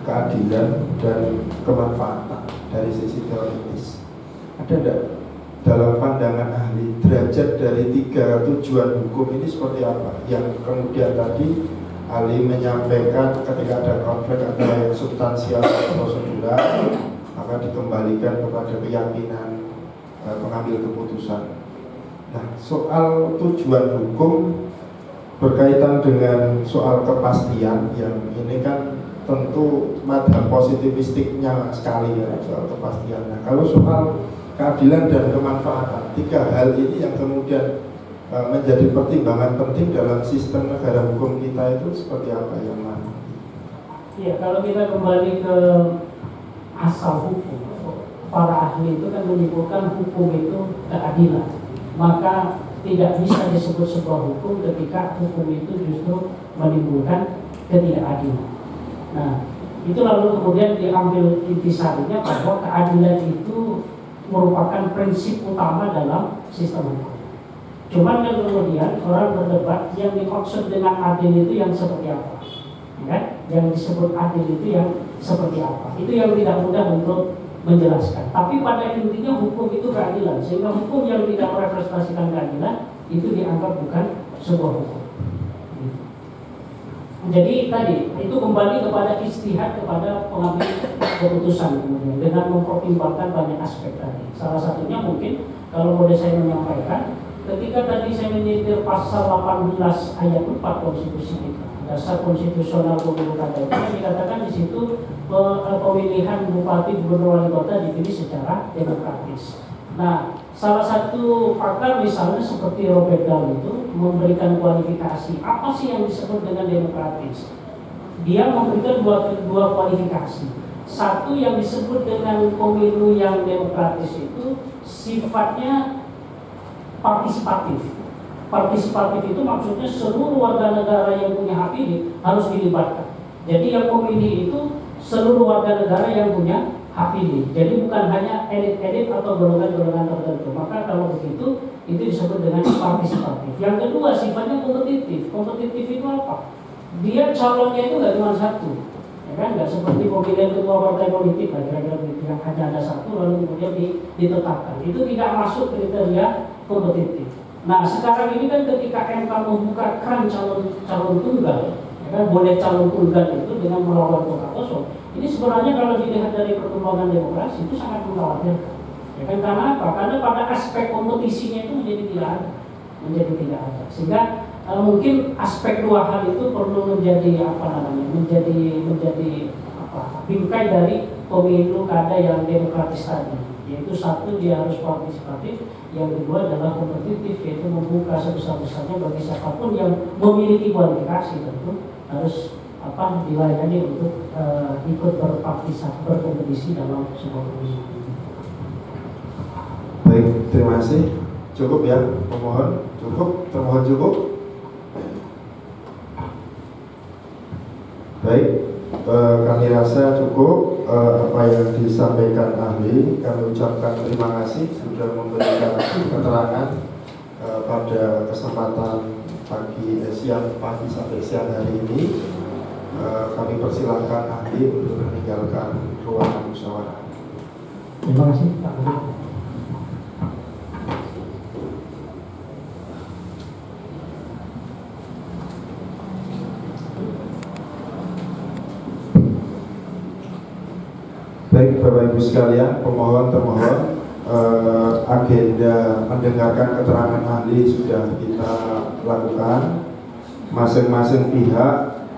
keadilan, dan kemanfaatan dari sisi teoritis. Ada tidak dalam pandangan ahli derajat dari tiga tujuan hukum ini seperti apa? Yang kemudian tadi ahli menyampaikan ketika ada konflik antara yang substansial dan prosedural, maka dikembalikan kepada keyakinan pengambil keputusan. Nah, soal tujuan hukum berkaitan dengan soal kepastian yang ini kan tentu madhab positivistiknya sekali ya soal kepastian. Nah, kalau soal keadilan dan kemanfaatan, tiga hal ini yang kemudian menjadi pertimbangan penting dalam sistem negara hukum kita itu seperti apa yang mana? Ya, kalau kita kembali ke asal hukum, para ahli itu kan menyebutkan hukum itu keadilan. Maka tidak bisa disebut sebuah hukum ketika hukum itu justru menimbulkan ketidakadilan. Nah, itu lalu kemudian diambil intisarinya bahwa keadilan itu merupakan prinsip utama dalam sistem hukum. Cuman kan kemudian orang berdebat yang dimaksud dengan adil itu yang seperti apa, ya? Yang disebut adil itu yang seperti apa? Itu yang tidak mudah untuk menjelaskan. Tapi pada intinya hukum itu keadilan, sehingga hukum yang tidak merepresentasikan keadilan itu dianggap bukan sebuah hukum. Jadi tadi itu kembali kepada istihad kepada pengambil keputusan kemudian dengan mempertimbangkan banyak aspek tadi. Salah satunya mungkin kalau boleh saya menyampaikan, ketika tadi saya menyitir pasal 18 ayat 4 konstitusi kita, dasar konstitusional pemilu kada itu yang dikatakan di situ pemilihan bupati, gubernur, wali kota dipilih secara demokratis. Nah, salah satu pakar misalnya seperti Robert Dahl itu memberikan kualifikasi apa sih yang disebut dengan demokratis. Dia memberikan dua kualifikasi. Satu yang disebut dengan pemilu yang demokratis itu sifatnya partisipatif. Partisipatif itu maksudnya seluruh warga negara yang punya hak pilih harus dilibatkan. Jadi yang memilih itu seluruh warga negara yang punya hak pilih. Jadi bukan hanya elit-elit atau golongan-golongan tertentu. Maka kalau begitu itu disebut dengan partisipatif. Yang kedua sifatnya kompetitif. Kompetitif itu apa? Dia calonnya itu nggak cuma satu, ya kan? Nggak seperti pemilihan ketua partai politik lah, kira-kira begitu, yang hanya ada satu lalu kemudian ditetapkan. Itu tidak masuk kriteria kompetitif. Nah sekarang ini kan ketika MK membuka keran calon tunggal, ya kan, boleh calon tunggal itu dengan melawan kota kosong. Ini sebenarnya kalau dilihat dari perkembangan demokrasi itu sangat mengkhawatirkan. Ya kan, karena apa? Karena pada aspek kompetisinya itu menjadi tidak ada. Sehingga mungkin aspek dua hal itu perlu menjadi bingkai dari pemilu kada yang demokratis tadi. Yaitu satu, dia harus partisipatif. Yang kedua adalah kompetitif, yaitu membuka sebesar-besarnya bagi siapapun yang memiliki kualifikasi tentu harus dilayani untuk ikut berkompetisi dalam sebuah pemilu. Baik, terima kasih. Cukup ya, pemohon. Cukup, termohon cukup. Baik, kami rasa cukup apa yang disampaikan ahli. Kami ucapkan terima kasih sudah memberikan keterangan pada kesempatan siang pagi sampai siang hari ini. Kami persilakan ahli untuk meninggalkan ruangan musyawarah. Terima kasih Pak Ahli. Baik Bapak Ibu sekalian, pemohon termohon, agenda mendengarkan keterangan ahli sudah kita lakukan. Masing-masing pihak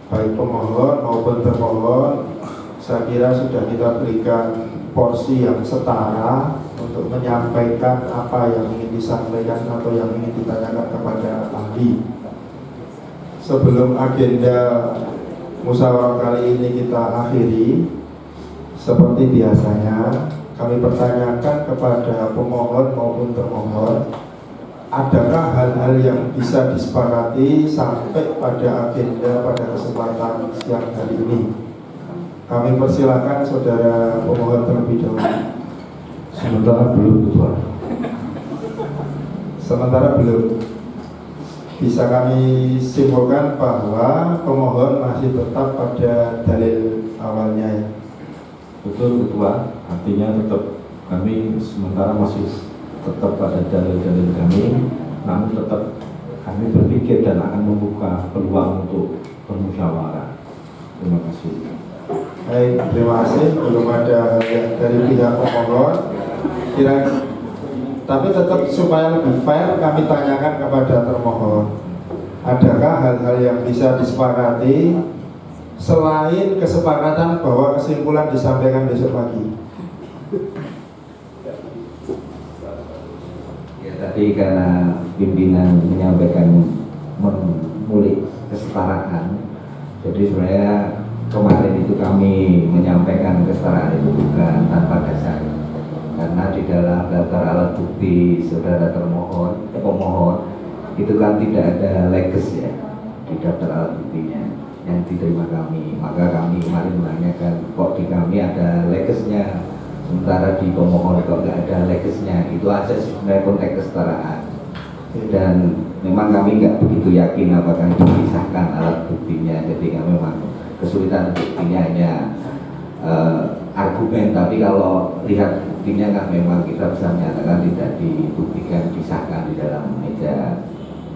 baik pemohon maupun termohon saya kira sudah kita berikan porsi yang setara untuk menyampaikan apa yang ingin disampaikan atau yang ingin ditanyakan kepada ahli. Sebelum agenda musyawarah kali ini kita akhiri, seperti biasanya kami pertanyakan kepada pemohon maupun termohon, adakah hal-hal yang bisa disepakati sampai pada agenda pada kesempatan siang hari ini? Kami persilakan saudara pemohon terlebih dahulu. Sementara belum, Ketua. Sementara belum. Bisa kami simpulkan bahwa pemohon masih tetap pada dalil awalnya. Betul, Ketua. Artinya tetap kami sementara masih tetap pada dalil-dalil kami, namun tetap kami berpikir dan akan membuka peluang untuk bermusyawarah. Terima kasih. Baik, terima kasih. Belum ada dari pihak pemohon. Tapi tetap supaya lebih fair kami tanyakan kepada termohon, adakah hal-hal yang bisa disepakati selain kesepakatan bahwa kesimpulan disampaikan besok pagi? Ya tadi karena pimpinan menyampaikan memulih kesetaraan, jadi sebenarnya kemarin itu kami menyampaikan kesetaraan itu bukan tanpa dasar, karena di dalam daftar alat bukti saudara termohon, pemohon itu kan tidak ada leges ya di daftar alat buktinya yang diterima kami. Maka kami kemarin menanyakan kok di kami ada legesnya, sementara di pemohon kok nggak ada legesnya. Itu aja sebenarnya konteks kesetaraan. Dan memang kami nggak begitu yakin apakah dipisahkan alat buktinya. Jadi kami memang kesulitan buktinya hanya argumen, tapi kalau lihat buktinya kan memang kita bisa menyatakan tidak dibuktikan disahkan di dalam meja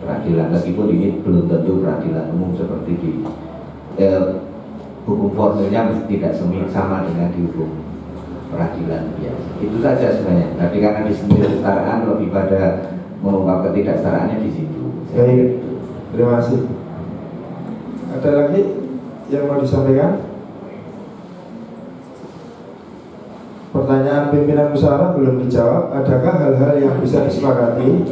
peradilan, meskipun ini belum tentu peradilan umum seperti di hukum formilnya tidak sama dengan di hukum peradilan biasa. Itu saja sebenarnya. Tapi karena di sini kesetaraan lebih pada mengungkap ketidaksetaraannya di situ. Baik, terima kasih. Ada lagi yang mau disampaikan? Pertanyaan pimpinan musyawarah belum dijawab. Adakah hal-hal yang bisa disepakati?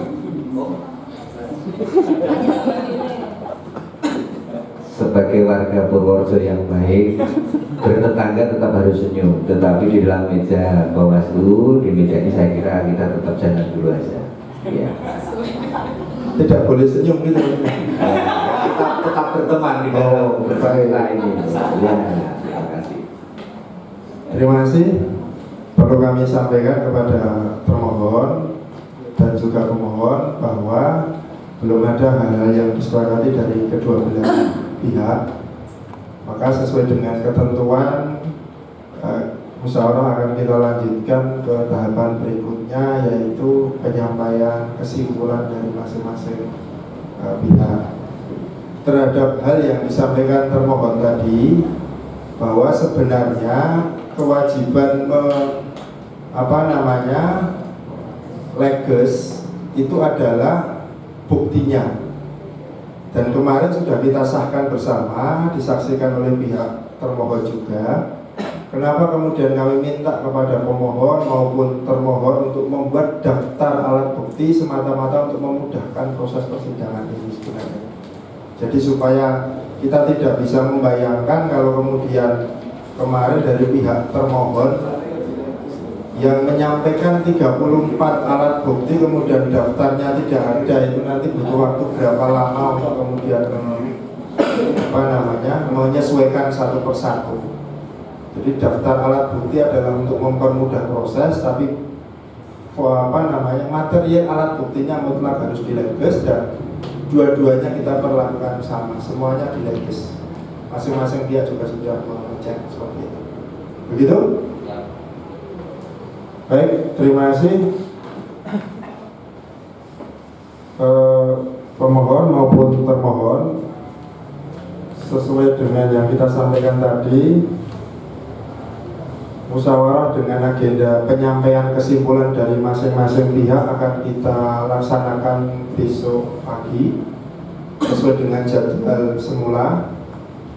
Sebagai warga Purworejo yang baik, bertetangga tetap harus senyum. Tetapi di dalam meja Bawaslu, di meja ini saya kira kita tetap jalan dulu aja. Ya. Tidak boleh senyum gitu. Kita tetap berteman di dalam bersama ini. Ya, terima kasih. Terima kasih. Perlu kami sampaikan kepada termohon dan juga pemohon bahwa belum ada hal-hal yang disepakati dari kedua belah pihak. Maka sesuai dengan ketentuan musyawarah akan kita lanjutkan ke tahapan berikutnya, yaitu penyampaian kesimpulan dari masing-masing pihak terhadap hal yang disampaikan termohon tadi, bahwa sebenarnya kewajiban leges itu adalah buktinya, dan kemarin sudah kita sahkan bersama, disaksikan oleh pihak termohon juga. Kenapa kemudian kami minta kepada pemohon maupun termohon untuk membuat daftar alat bukti semata-mata untuk memudahkan proses persidangan ini sebenarnya. Jadi supaya kita tidak bisa membayangkan kalau kemudian kemarin dari pihak termohon yang menyampaikan 34 alat bukti kemudian daftarnya tidak ada, itu nanti butuh waktu berapa lama untuk kemudian menyesuaikan satu persatu. Jadi daftar alat bukti adalah untuk mempermudah proses, tapi material alat buktinya mutlak harus dileges, dan dua-duanya kita perlakukan sama, semuanya dileges. Masing-masing pihak juga sudah mengecek seperti itu. Begitu? Baik, terima kasih pemohon maupun termohon. Sesuai dengan yang kita sampaikan tadi, musyawarah dengan agenda penyampaian kesimpulan dari masing-masing pihak akan kita laksanakan besok pagi sesuai dengan jadwal semula,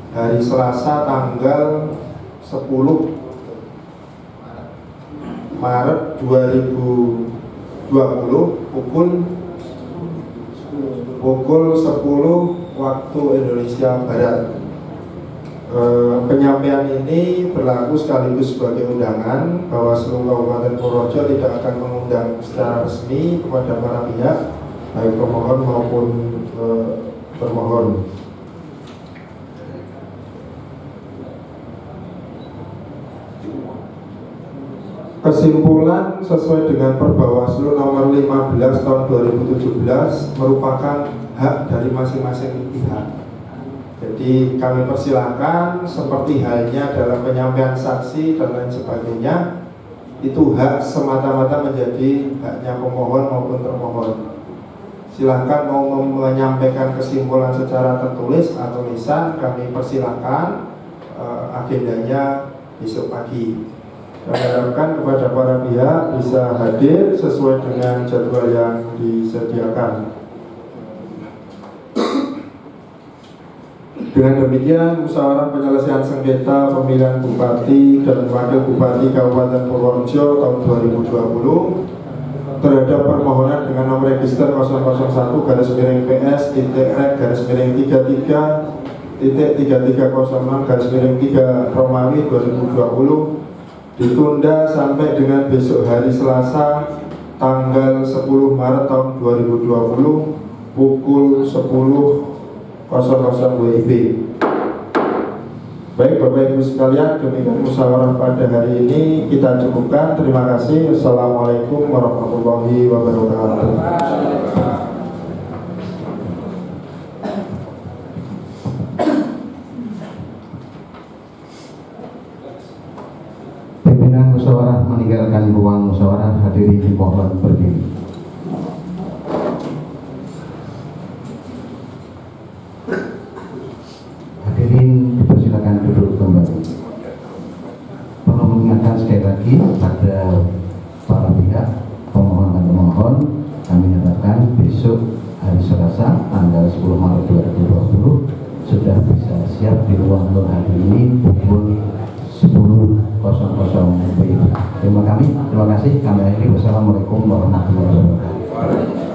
hari Selasa tanggal 10 Maret 2020 pukul 10 waktu Indonesia Barat. Penyampaian ini berlaku sekaligus sebagai undangan bahwa seluruh Kabupaten Purworejo tidak akan mengundang secara resmi kepada para pihak, baik pemohon maupun termohon. Kesimpulan sesuai dengan Perbawaslu nomor 15 tahun 2017 merupakan hak dari masing-masing pihak. Jadi kami persilahkan, seperti halnya dalam penyampaian saksi dan lain sebagainya, itu hak semata-mata menjadi haknya pemohon maupun termohon. Silahkan mau menyampaikan kesimpulan secara tertulis atau lisan, kami persilahkan, agendanya besok pagi. Kami harapkan kepada para pihak bisa hadir sesuai dengan jadwal yang disediakan. Dengan demikian, musyawarah penyelesaian sengketa pemilihan Bupati dan Wakil Bupati Kabupaten Purworejo tahun 2020 terhadap permohonan dengan nomor register 001-PS-REG-3306-3 Romawi 2020 ditunda sampai dengan besok hari Selasa tanggal 10 Maret tahun 2020 pukul 10.00 WIB. Baik Bapak Ibu sekalian, demikian musyawarah pada hari ini kita cukupkan. Terima kasih. Assalamualaikum warahmatullahi wabarakatuh. Pimpinan musyawarah meninggalkan ruang musyawarah, hadirin dimohon berdiri. Hadirin dipersilakan duduk kembali. Perlu mengingatkan sekali lagi pada para pihak pemohon dan pemohon, kami nyatakan besok hari Selasa tanggal 10 Maret 2020 sudah bisa siap di ruang Nur Hadi ini pukul 10.00 WIB. Terima kasih. Kami akhiri. Wassalamualaikum warahmatullahi wabarakatuh.